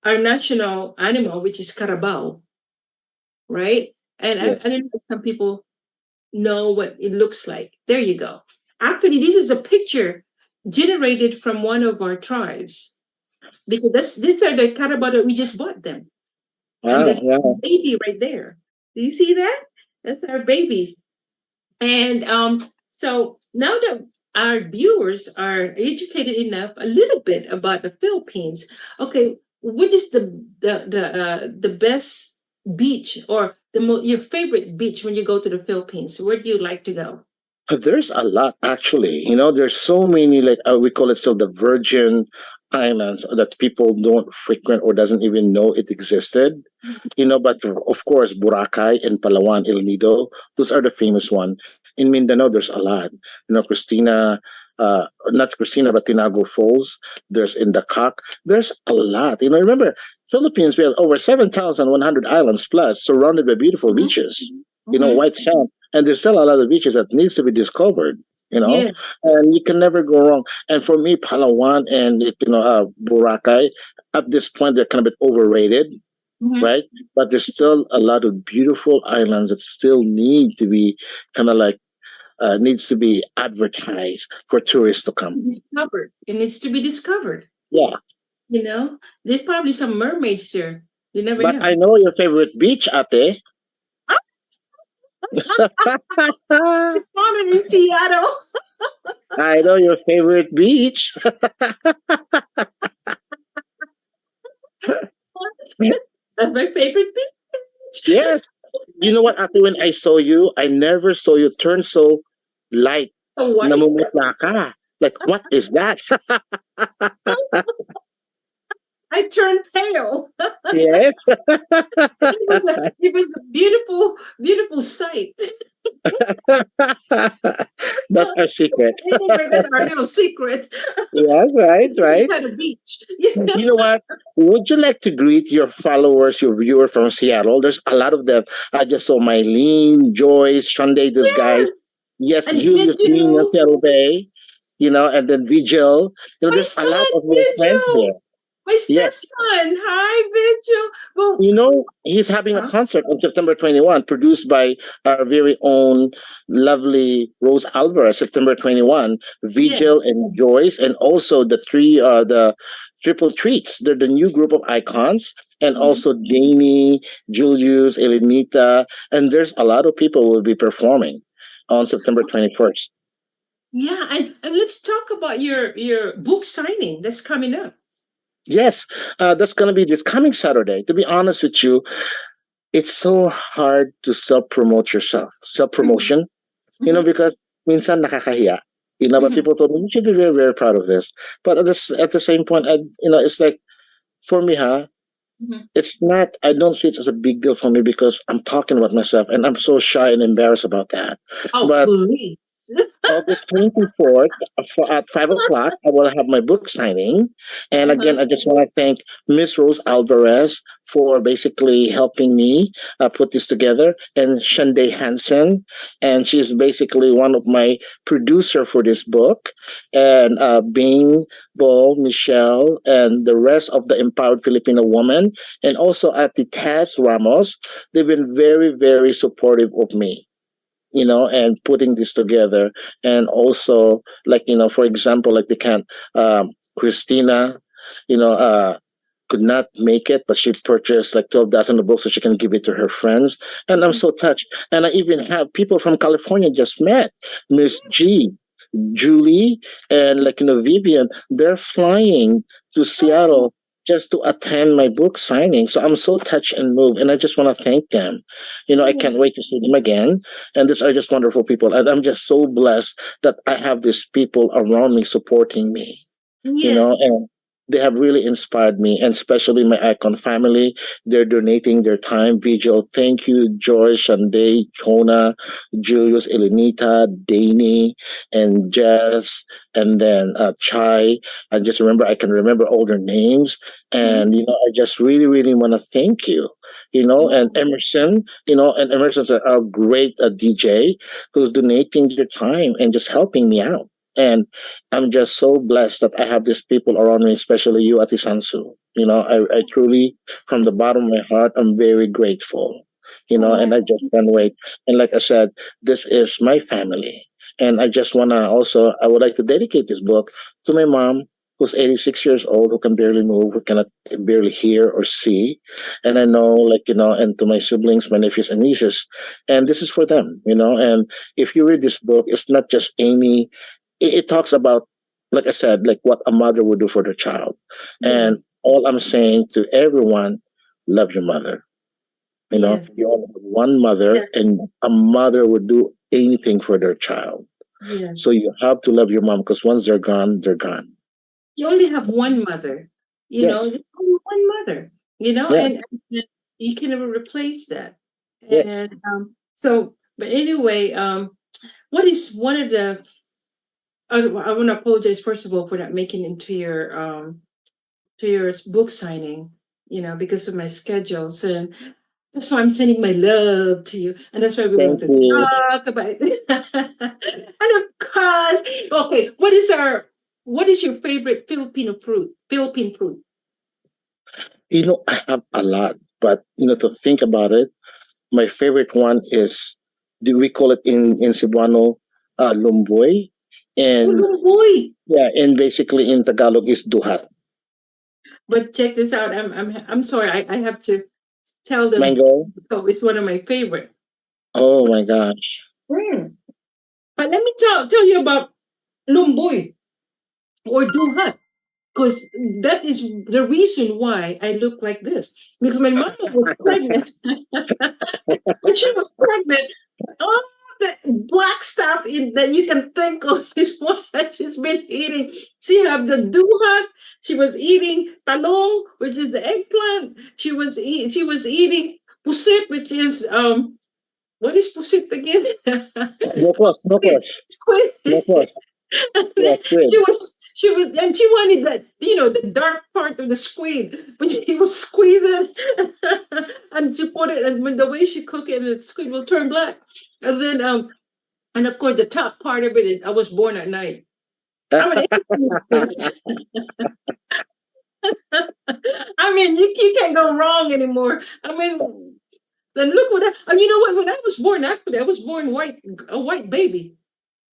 [SPEAKER 2] national animal, which is carabao, right? And I
[SPEAKER 3] Yes.
[SPEAKER 2] don't know if some people know what it looks like. There you go. Actually, this is a picture generated from one of our tribes, because these are the carabao that we just bought them, and
[SPEAKER 3] Wow,
[SPEAKER 2] the
[SPEAKER 3] wow.
[SPEAKER 2] baby right there. Do you see that? That's our baby. And so now that our viewers are educated enough a little bit about the Philippines, okay, what is the best beach, or your favorite beach when you go to the Philippines? Where do you like to go?
[SPEAKER 3] There's a lot actually. There's so many, like we call it still the Virgin Islands, that people don't frequent or doesn't even know it existed. But of course, Boracay and Palawan, El Nido, those are the famous one. In Mindanao, there's a lot. Christina, not Christina, but Tinago Falls. There's in the Cock. There's a lot. Remember, Philippines, we have over 7,100 islands plus, surrounded by beautiful
[SPEAKER 2] Mhm.
[SPEAKER 3] beaches.
[SPEAKER 2] Mhm.
[SPEAKER 3] White sand, and there's still a lot of beaches that needs to be discovered.
[SPEAKER 2] Yes.
[SPEAKER 3] And you can never go wrong. And for me, Palawan and Boracay, at this point, they're kind of a bit overrated,
[SPEAKER 2] Mhm.
[SPEAKER 3] right? But there's still a lot of beautiful islands that still need to be kind of like needs to be advertised for tourists to come.
[SPEAKER 2] Discovered. It needs to be discovered.
[SPEAKER 3] Yeah,
[SPEAKER 2] There's probably some mermaids there. You never
[SPEAKER 3] but
[SPEAKER 2] know.
[SPEAKER 3] I know your favorite beach, Ate.
[SPEAKER 2] Common in Seattle.
[SPEAKER 3] I know your favorite beach.
[SPEAKER 2] That's my favorite beach.
[SPEAKER 3] Yes. You know what, Ate, when I saw you, I never saw you turn so light.
[SPEAKER 2] So white.
[SPEAKER 3] Namumutla ka. Like, what is that?
[SPEAKER 2] I turned pale.
[SPEAKER 3] Yes.
[SPEAKER 2] It was a beautiful, beautiful sight.
[SPEAKER 3] That's our secret.
[SPEAKER 2] Anyway, that's our little secret.
[SPEAKER 3] Yes, right, right.
[SPEAKER 2] At a beach.
[SPEAKER 3] You know what? Would you like to greet your followers, your viewer from Seattle? There's a lot of them. I just saw Mylene, Joyce, Sunday, those guys.
[SPEAKER 2] Yes.
[SPEAKER 3] Yes,
[SPEAKER 2] And
[SPEAKER 3] Julius Green,
[SPEAKER 2] Vigil,
[SPEAKER 3] Seattle Bay, and then Vigil.
[SPEAKER 2] my
[SPEAKER 3] There's a lot
[SPEAKER 2] son,
[SPEAKER 3] of your friends
[SPEAKER 2] Vigil,
[SPEAKER 3] there.
[SPEAKER 2] my
[SPEAKER 3] Yes.
[SPEAKER 2] stepson. Hi, Vigil. Well,
[SPEAKER 3] He's having a
[SPEAKER 2] huh?
[SPEAKER 3] concert on September 21, produced by our very own lovely Rose Alvarez, September 21,
[SPEAKER 2] Yeah.
[SPEAKER 3] Vigil and Joyce, and also the Triple Treats. They're the new group of icons, and
[SPEAKER 2] Mhm.
[SPEAKER 3] also Jamie, Julius, Elenita, and there's a lot of people who will be performing on September 21st.
[SPEAKER 2] Yeah, and let's talk about your book signing that's coming up.
[SPEAKER 3] Yes, that's going to be this coming Saturday. To be honest with you, it's so hard to self-promote yourself,
[SPEAKER 2] Mhm.
[SPEAKER 3] self-promotion,
[SPEAKER 2] Mhm.
[SPEAKER 3] because minsan nakakahiya. But
[SPEAKER 2] Mhm.
[SPEAKER 3] people told me you should be very, very proud of this. But at the same point, it's like for me,
[SPEAKER 2] Mhm.
[SPEAKER 3] it's not. I don't see it as a big deal for me because I'm talking about myself, and I'm so shy and embarrassed about that.
[SPEAKER 2] Oh,
[SPEAKER 3] But
[SPEAKER 2] please.
[SPEAKER 3] August 24th at 5 o'clock, I will have my book signing. And
[SPEAKER 2] Uh-huh.
[SPEAKER 3] again, I just want to thank Miss Rose Alvarez for basically helping me put this together, and Shande Hansen. And she's basically one of my producer for this book. And Bing, Bo, Michelle, and the rest of the Empowered Filipino Woman. And also at the Taz Ramos, they've been very, very supportive of me. and putting this together. And also, like, for example, like they can't, Christina, you know, could not make it, but she purchased like 12 dozen of books so she can give it to her friends. And I'm so touched. And I even have people from California just met Miss G, Julie, and like, Vivian. They're flying to Seattle just to attend my book signing. So I'm so touched and moved, and I just want to thank them. I can't wait to see them again. And these are just wonderful people. And I'm just so blessed that I have these people around me supporting me,
[SPEAKER 2] Yes.
[SPEAKER 3] and they have really inspired me, and especially my Icon family. They're donating their time. Vigil, thank you. George, Shanday, Chona, Julius, Elenita, Danny, and Jess, and then Chai. I can remember all their names. And, I just really, really want to thank you, and Emerson, and Emerson's a great DJ who's donating their time and just helping me out. And I'm just so blessed that I have these people around me, especially you, Ati Sansu. I truly, from the bottom of my heart, I'm very grateful. And I just can't wait. And like I said, this is my family. And I would like to dedicate this book to my mom, who's 86 years old, who can barely move, who cannot barely hear or see. And I know, and to my siblings, my nephews and nieces. And this is for them, and if you read this book, it's not just Amy. It talks about, like I said, like what a mother would do for their child. And all I'm saying to everyone, love your mother.
[SPEAKER 2] Yes.
[SPEAKER 3] You only have one mother,
[SPEAKER 2] Yes.
[SPEAKER 3] and a mother would do anything for their child.
[SPEAKER 2] Yes.
[SPEAKER 3] So you have to love your mom, because once they're gone, they're gone.
[SPEAKER 2] You only have one mother,
[SPEAKER 3] Yes.
[SPEAKER 2] just only one mother,
[SPEAKER 3] Yeah.
[SPEAKER 2] and you can never replace that.
[SPEAKER 3] Yeah.
[SPEAKER 2] And but anyway, what is one of the, I want to apologize first of all for not making it to your book signing, because of my schedules, and that's why I'm sending my love to you, and that's why we want
[SPEAKER 3] Thank
[SPEAKER 2] to
[SPEAKER 3] you.
[SPEAKER 2] talk about it. And of course, okay, what is your favorite Filipino fruit? Philippine fruit?
[SPEAKER 3] I have a lot, but to think about it, my favorite one is, do we call it in Cebuano, lumboy, and
[SPEAKER 2] Oh boy!
[SPEAKER 3] yeah, and basically in Tagalog is duhat.
[SPEAKER 2] But check this out. I'm sorry. I have to tell them.
[SPEAKER 3] Mango.
[SPEAKER 2] Oh, it's one of my favorite.
[SPEAKER 3] Oh my gosh.
[SPEAKER 2] Mm. But let me tell you about lumboy or duhat, because that is the reason why I look like this. Because my mama was pregnant. When she was pregnant, all the black stuff that you can think of is what she's been eating. She had the duhat. She was eating talong, which is the eggplant. She was eating pusit, which is what is pusit again?
[SPEAKER 3] Nokos, nokos,
[SPEAKER 2] Squid.
[SPEAKER 3] nokos.
[SPEAKER 2] And then
[SPEAKER 3] Yes, good.
[SPEAKER 2] and she wanted that, the dark part of the squid, but she was squeezing and she put it, and when the way she cook it, the squid will turn black. And then and of course the top part of it is I was born at night. I mean, I mean, you can't go wrong anymore. I mean, then look what and you know what? When I was born, actually, I was born a white baby.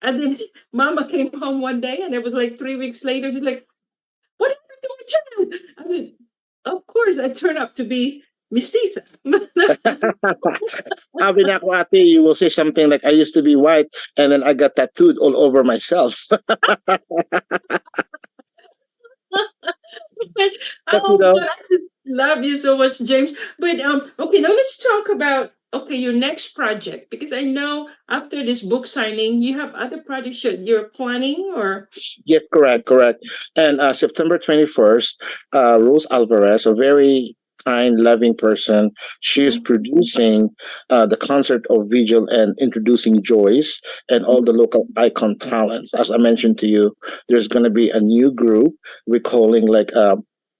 [SPEAKER 2] And then Mama came home one day, and it was like 3 weeks later. She's like, "What happened to my child?" I mean, of course, I turned out to be mestiza.
[SPEAKER 3] Sabi na ako, ate, you will say something like, I used to be white, and then I got tattooed all over myself.
[SPEAKER 2] Oh, God, I just love you so much, James. But okay, now let's talk about your next project, because I know after this book signing, you have other projects you're planning, or
[SPEAKER 3] Yes, correct, correct. And September 21st, Rose Alvarez, a very kind, loving person, she's producing the concert of Vigil and introducing Joyce and all the local icon talents. As I mentioned to you, there's going to be a new group we're calling like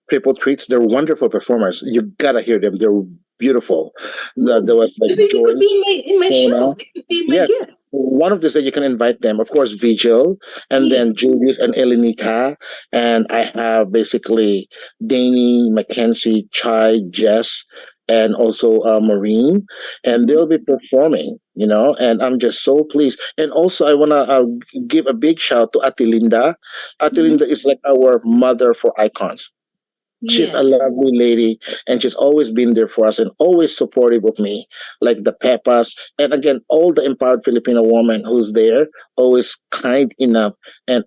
[SPEAKER 3] Triple Treats. They're wonderful performers. You gotta hear them. They're beautiful. There was like
[SPEAKER 2] maybe you could be
[SPEAKER 3] Joyce,
[SPEAKER 2] in my show.
[SPEAKER 3] Mona.
[SPEAKER 2] It could be my
[SPEAKER 3] Yes,
[SPEAKER 2] guest.
[SPEAKER 3] one of these that you can invite them, of course, Vigil, and
[SPEAKER 2] Yeah.
[SPEAKER 3] then Julius and Elenica, and I have basically Danny, Mackenzie, Chai, Jess, and also Marine, and they'll be performing. And I'm just so pleased. And also, I wanna give a big shout to Atilinda.
[SPEAKER 2] Mhm.
[SPEAKER 3] Atilinda is like our mother for icons. She's
[SPEAKER 2] Yeah.
[SPEAKER 3] a lovely lady, and she's always been there for us and always supportive of me, like the Pepas. And again, all the empowered Filipino woman who's there, always kind enough and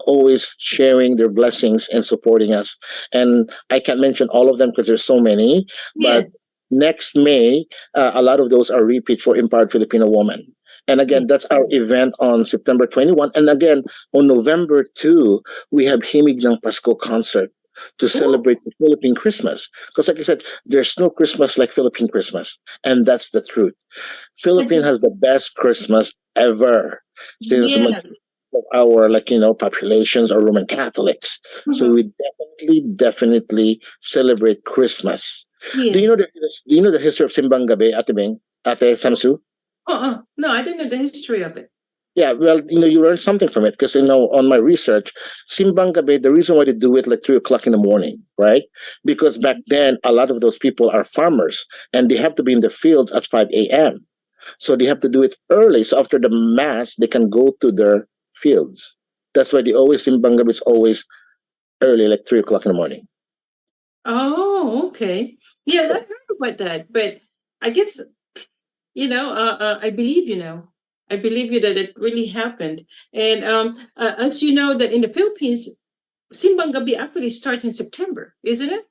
[SPEAKER 3] always sharing their blessings and supporting us. And I can't mention all of them because there's so many, but
[SPEAKER 2] Yes.
[SPEAKER 3] next May, a lot of those are repeat for empowered Filipino woman. And
[SPEAKER 2] Yeah.
[SPEAKER 3] again, that's our event on September 21. And again, on November 2, we have Himig ng Pasko concert to
[SPEAKER 2] Oh,
[SPEAKER 3] celebrate the Philippine Christmas. Because, like I said, there's no Christmas like Philippine Christmas, and that's the truth. Philippine has the best Christmas ever since the
[SPEAKER 2] yeah.
[SPEAKER 3] majority of our populations are Roman Catholics. So
[SPEAKER 2] Mhm.
[SPEAKER 3] we definitely celebrate Christmas. Do
[SPEAKER 2] Yeah.
[SPEAKER 3] you know the history of Simbang Gabi, Ate Bing, Ate Samsu?
[SPEAKER 2] No, I didn't know the history of it.
[SPEAKER 3] Yeah, well, you learn something from it because on my research, Simbang Gabi, the reason why they do it like 3 o'clock in the morning, right? Because back then a lot of those people are farmers and they have to be in the fields at 5 a.m. So they have to do it early. So after the mass, they can go to their fields. That's why they always Simbang Gabi is always early, like 3 o'clock in the morning.
[SPEAKER 2] Oh, okay. Yeah, I
[SPEAKER 3] Yeah.
[SPEAKER 2] heard about that, but I guess I believe I believe you that it really happened. And as you know, that in the Philippines, Simbang Gabi actually starts in September, isn't it?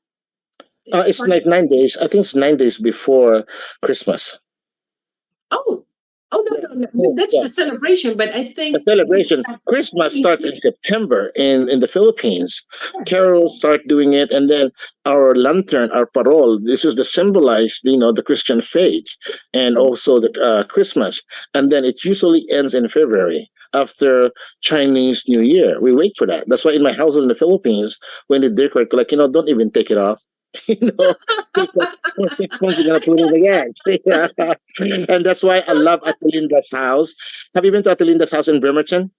[SPEAKER 3] It's like 9 days. I think it's 9 days before Christmas.
[SPEAKER 2] Oh, oh no,
[SPEAKER 3] Yeah.
[SPEAKER 2] no, no. That's
[SPEAKER 3] Yeah.
[SPEAKER 2] the celebration, but I
[SPEAKER 3] A
[SPEAKER 2] think
[SPEAKER 3] celebration. Christmas starts in September in the Philippines. Carols start doing it, and then our lantern, our parol. This is the symbolize, the Christian faith, and also the Christmas. And then it usually ends in February after Chinese New Year. We wait for that. That's why in my house in the Philippines, when they decorate, like don't even take it off. you know, because for 6 months you're gonna put it again. And that's why I love Atelinda's house. Have you been to Atelinda's house in Bremerton?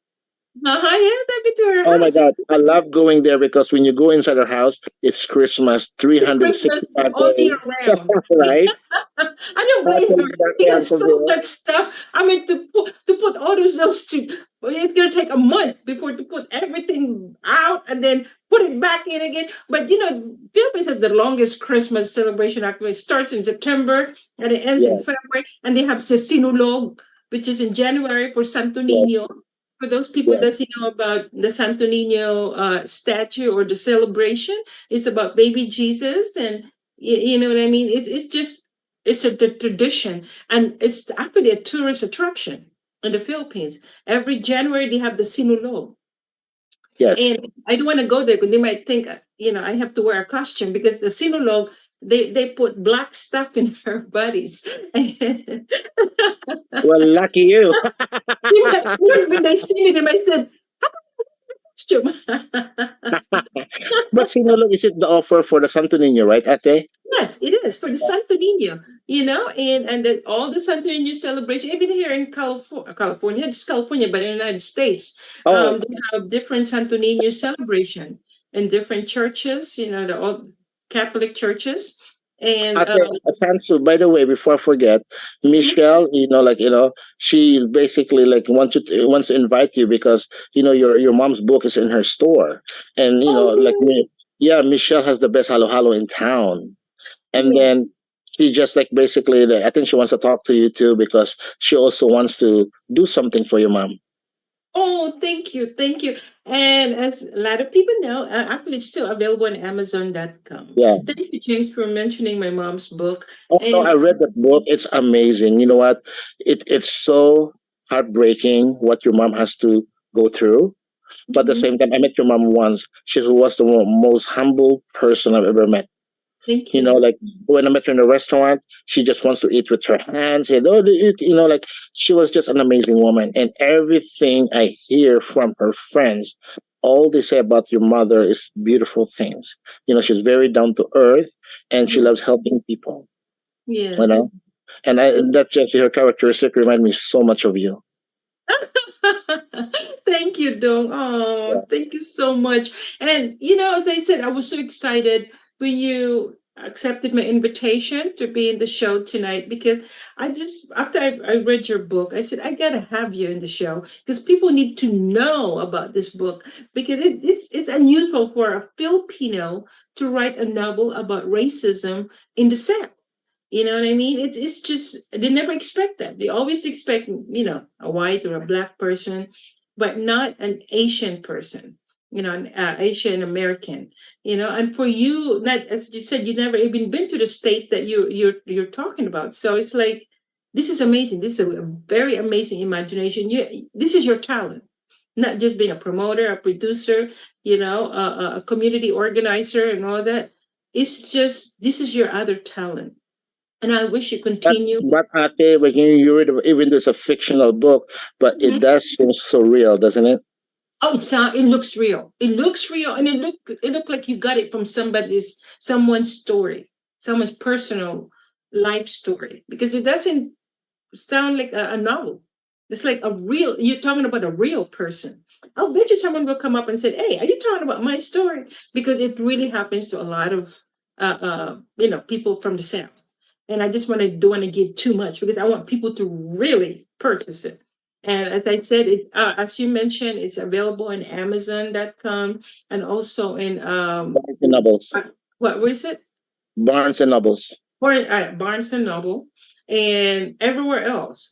[SPEAKER 2] yeah, I've been to
[SPEAKER 3] Oh
[SPEAKER 2] her
[SPEAKER 3] my
[SPEAKER 2] house.
[SPEAKER 3] God, I love going there because when you go inside her house, it's Christmas
[SPEAKER 2] It's Christmas
[SPEAKER 3] 365
[SPEAKER 2] all year
[SPEAKER 3] days,
[SPEAKER 2] round.
[SPEAKER 3] right?
[SPEAKER 2] I don't blame her.
[SPEAKER 3] Atelinda's
[SPEAKER 2] She has
[SPEAKER 3] Uncle
[SPEAKER 2] so
[SPEAKER 3] Bill.
[SPEAKER 2] much stuff. I mean, to put all those to, it's gonna take a month before to put everything out and then put it back in again. But Philippines have the longest Christmas celebration. Actually, it starts in September and it ends in
[SPEAKER 3] Yeah,
[SPEAKER 2] February. And they have Sinulog, which is in January for Santo
[SPEAKER 3] yeah,
[SPEAKER 2] Nino. For those people
[SPEAKER 3] yeah,
[SPEAKER 2] that know about the Santo Nino statue or the celebration, it's about baby Jesus, and you know what I mean. It's just it's a tradition, and it's actually a tourist attraction in the Philippines. Every January they have the Sinulog,
[SPEAKER 3] yes.
[SPEAKER 2] and I don't want to go there because they might think I have to wear a costume because the Sinulog they put black stuff in our bodies.
[SPEAKER 3] Well, lucky you.
[SPEAKER 2] When they see me, they might say, costume.
[SPEAKER 3] But Sinulog, is it the offer for the Santo Nino, right, Ate?
[SPEAKER 2] Yes, it is for the Santo Nino, and then all the Santo Nino celebration, even here in California, just California, but in the United States,
[SPEAKER 3] Oh,
[SPEAKER 2] they have different Santo Nino celebration in different churches, the all Catholic churches, and
[SPEAKER 3] Ate, Sansu, by the way, before I forget, Michelle, she basically like wants to invite you because your mom's book is in her store, and like
[SPEAKER 2] oh
[SPEAKER 3] me, yeah, Michelle has the best halo halo in town, and
[SPEAKER 2] yeah.
[SPEAKER 3] then she just like basically, I think she wants to talk to you too because she also wants to do something for your mom.
[SPEAKER 2] Oh, thank you, thank you. And as a lot of people know, actually it's still available on Amazon.com.
[SPEAKER 3] Yeah.
[SPEAKER 2] Thank you, James, for mentioning my mom's book.
[SPEAKER 3] Oh no, I
[SPEAKER 2] And
[SPEAKER 3] read that book. It's amazing. You know what? It's so heartbreaking what your mom has to go through. But at the
[SPEAKER 2] Mhm.
[SPEAKER 3] same time, I met your mom once. She was the most humble person I've ever met.
[SPEAKER 2] Thank you.
[SPEAKER 3] Like when I met her in a restaurant, she just wants to eat with her hands. And oh, like she was just an amazing woman. And everything I hear from her friends, all they say about your mother is beautiful things. She's very down to earth and she
[SPEAKER 2] Mhm.
[SPEAKER 3] loves helping people. You
[SPEAKER 2] Yes.
[SPEAKER 3] know, and that just her characteristic remind me so much of you.
[SPEAKER 2] Thank you, Dong. Oh,
[SPEAKER 3] Yeah.
[SPEAKER 2] thank you so much. And as I said, I was so excited when you accepted my invitation to be in the show tonight, because I just, after I read your book, I said, I gotta have you in the show because people need to know about this book, because it's unusual for a Filipino to write a novel about racism in the South. You know what I mean? It's just, they never expect that. They always expect, a white or a black person, but not an Asian person, an Asian American, and for you, not, as you said, you never even been to the state that you're talking about. So it's like, this is amazing. This is a very amazing imagination. This is your talent, not just being a promoter, a producer, a community organizer and all that. It's just, this is your other talent. And I wish you
[SPEAKER 3] But
[SPEAKER 2] continue.
[SPEAKER 3] but Ate, when you read, even though it's a fictional book, but it
[SPEAKER 2] Mhm.
[SPEAKER 3] does seem so real, doesn't it?
[SPEAKER 2] Oh, it looks real. It looks real, and it looked like you got it from someone's story, someone's personal life story, because it doesn't sound like a novel. It's like a real. You're talking about a real person. I'll bet you someone will come up and say, "Hey, are you talking about my story?" Because it really happens to a lot of people from the South. And I just don't want to give too much, because I want people to really purchase it. And as I said, as you mentioned, it's available in Amazon.com, and also in
[SPEAKER 3] Barnes and Nobles.
[SPEAKER 2] what was it?
[SPEAKER 3] Barnes and Nobles.
[SPEAKER 2] Or Barnes and Noble, and everywhere else.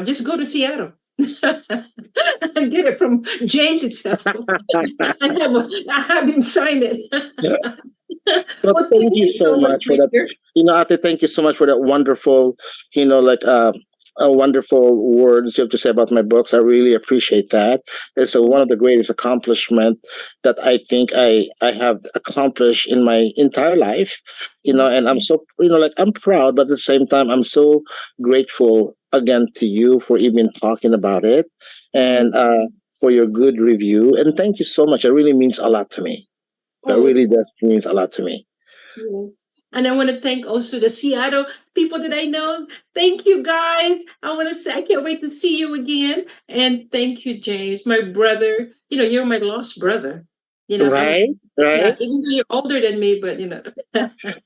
[SPEAKER 2] Just go to Seattle and get it from James itself, I have him sign it.
[SPEAKER 3] Well,
[SPEAKER 2] Well,
[SPEAKER 3] thank
[SPEAKER 2] thank
[SPEAKER 3] you
[SPEAKER 2] you
[SPEAKER 3] so
[SPEAKER 2] so much,
[SPEAKER 3] much for that.
[SPEAKER 2] Victor.
[SPEAKER 3] Ate, thank you so much for that wonderful, like wonderful words you have to say about my books. I really appreciate that. It's one of the greatest accomplishment that I think I have accomplished in my entire life. And I'm so, like, I'm proud, but at the same time, I'm so grateful again to you for even talking about it, and for your good review. And thank you so much. It really means a lot to me. That
[SPEAKER 2] Oh,
[SPEAKER 3] really does means a lot to me.
[SPEAKER 2] yes. And I want to thank also the Seattle people that I know. Thank you, guys. I want to say, I can't wait to see you again. And thank you, James, my brother. You're my lost brother.
[SPEAKER 3] Right,
[SPEAKER 2] Yeah,
[SPEAKER 3] right.
[SPEAKER 2] even though you're older than me, but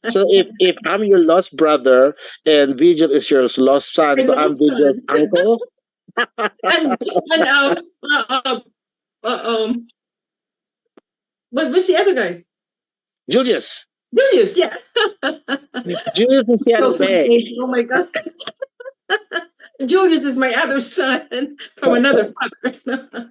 [SPEAKER 3] So if I'm your lost brother and Vigil is your lost son,
[SPEAKER 2] my
[SPEAKER 3] so I'm
[SPEAKER 2] lost
[SPEAKER 3] Vigil's
[SPEAKER 2] son.
[SPEAKER 3] uncle.
[SPEAKER 2] And um, what was the other guy?
[SPEAKER 3] Julius.
[SPEAKER 2] Julius, yeah.
[SPEAKER 3] Julius in Seattle
[SPEAKER 2] So
[SPEAKER 3] Bay.
[SPEAKER 2] amazing. Oh my God. Julius is my other son from another father.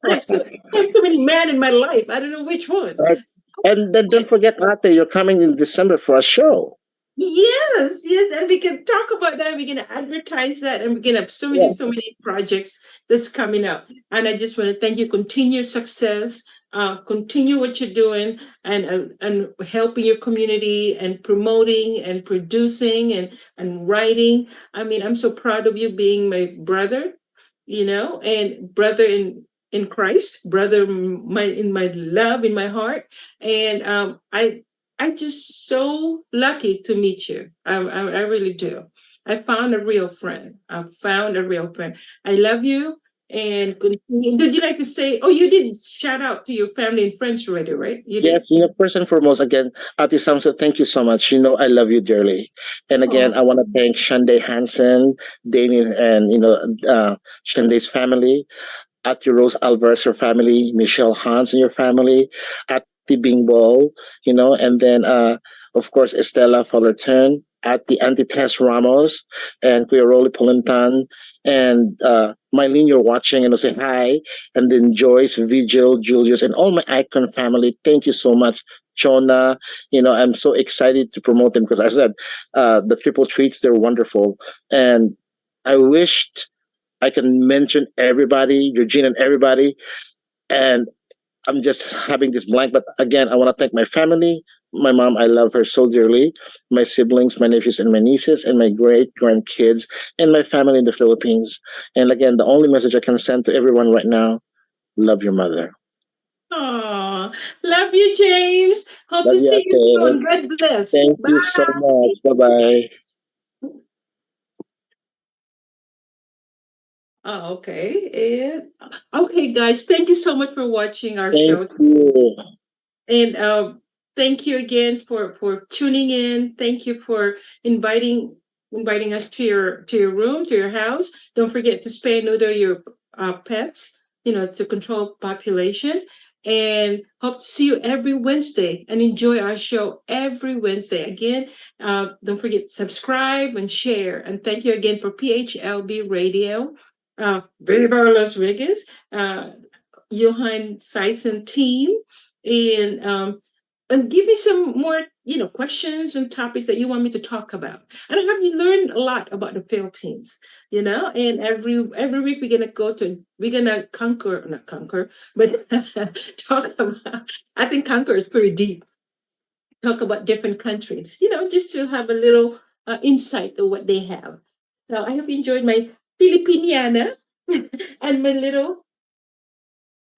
[SPEAKER 2] I have so many men in my life. I don't know which one.
[SPEAKER 3] Right. And then don't forget, Ate, you're coming in December for a show.
[SPEAKER 2] Yes, yes, and we can talk about that. We're gonna advertise that, and we're gonna have
[SPEAKER 3] Yeah.
[SPEAKER 2] so many projects that's coming up. And I just want to thank you. Continued success. Continue what you're doing, and helping your community, and promoting and producing and writing. I mean, I'm so proud of you being my brother, and brother in Christ, brother in my love, in my heart. And I just so lucky to meet you. I really do. I found a real friend. I found a real friend. I love you. And continue. Did you like to say? Oh, you did shout out to your family and friends already, right? You did.
[SPEAKER 3] Yes, first and foremost, again, Ate Samso, thank you so much. I love you dearly. And again,
[SPEAKER 2] Oh,
[SPEAKER 3] I want to thank Shande Hansen, Damien, and, Shande's family, Ate Rose Alvarez, your family, Michelle Hans and your family, Ate Bingbol, and then, of course, Estela Fullerton, Ate Auntie Tess Ramos, and Kuya Rolly Polintan, and Mylene, you're watching, and I'll say hi, and then Joyce, Vigil, Julius, and all my Icon family. Thank you so much. Chona, I'm so excited to promote them because I said the triple treats, they're wonderful. And I wished I can mention everybody, Eugene and everybody, and I'm just having this blank. But again, I want to thank my family. My mom, I love her so dearly. My siblings, my nephews and my nieces, and my great grandkids, and my family in the Philippines. And again, the only message I can send to everyone right now: love your mother.
[SPEAKER 2] oh, love you, James. Hope
[SPEAKER 3] Love
[SPEAKER 2] to
[SPEAKER 3] you,
[SPEAKER 2] see you
[SPEAKER 3] Ate.
[SPEAKER 2] soon. God bless.
[SPEAKER 3] Thank you so much.
[SPEAKER 2] Bye.
[SPEAKER 3] Bye bye.
[SPEAKER 2] Oh, okay. And okay, guys, thank you so much for watching our
[SPEAKER 3] Thank
[SPEAKER 2] show.
[SPEAKER 3] you.
[SPEAKER 2] And thank you again for tuning in. Thank you for inviting us to your room, to your house. Don't forget to spay and neuter your pets, to control population. And hope to see you every Wednesday and enjoy our show every Wednesday. Again, don't forget to subscribe and share. And thank you again for PHLB Radio, Viva Las Vegas, Johan Sison team, and give me some more, questions and topics that you want me to talk about. And I have you learned a lot about the Philippines, and every week we're gonna not conquer, but talk about. I think conquer is pretty deep. Talk about different countries, just to have a little insight of what they have. So I hope you enjoyed my Filipiniana and my little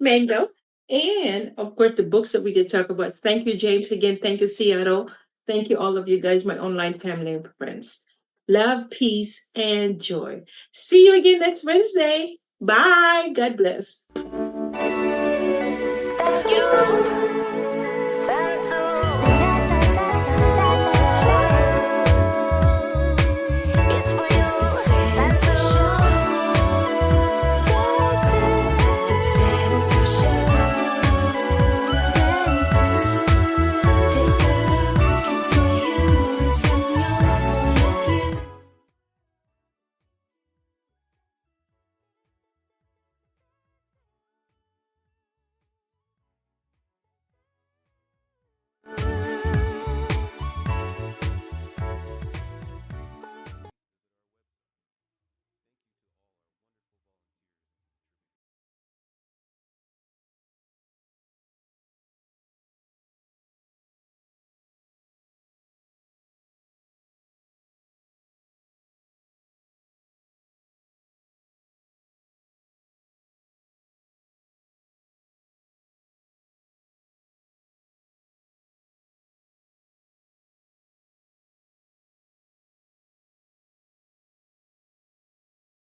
[SPEAKER 2] Mango. And of course, the books that we did talk about. Thank you, James. Again, thank you, Seattle. Thank you, all of you guys, my online family and friends. Love, peace, and joy. See you again next Wednesday. Bye. God bless.
[SPEAKER 1] You.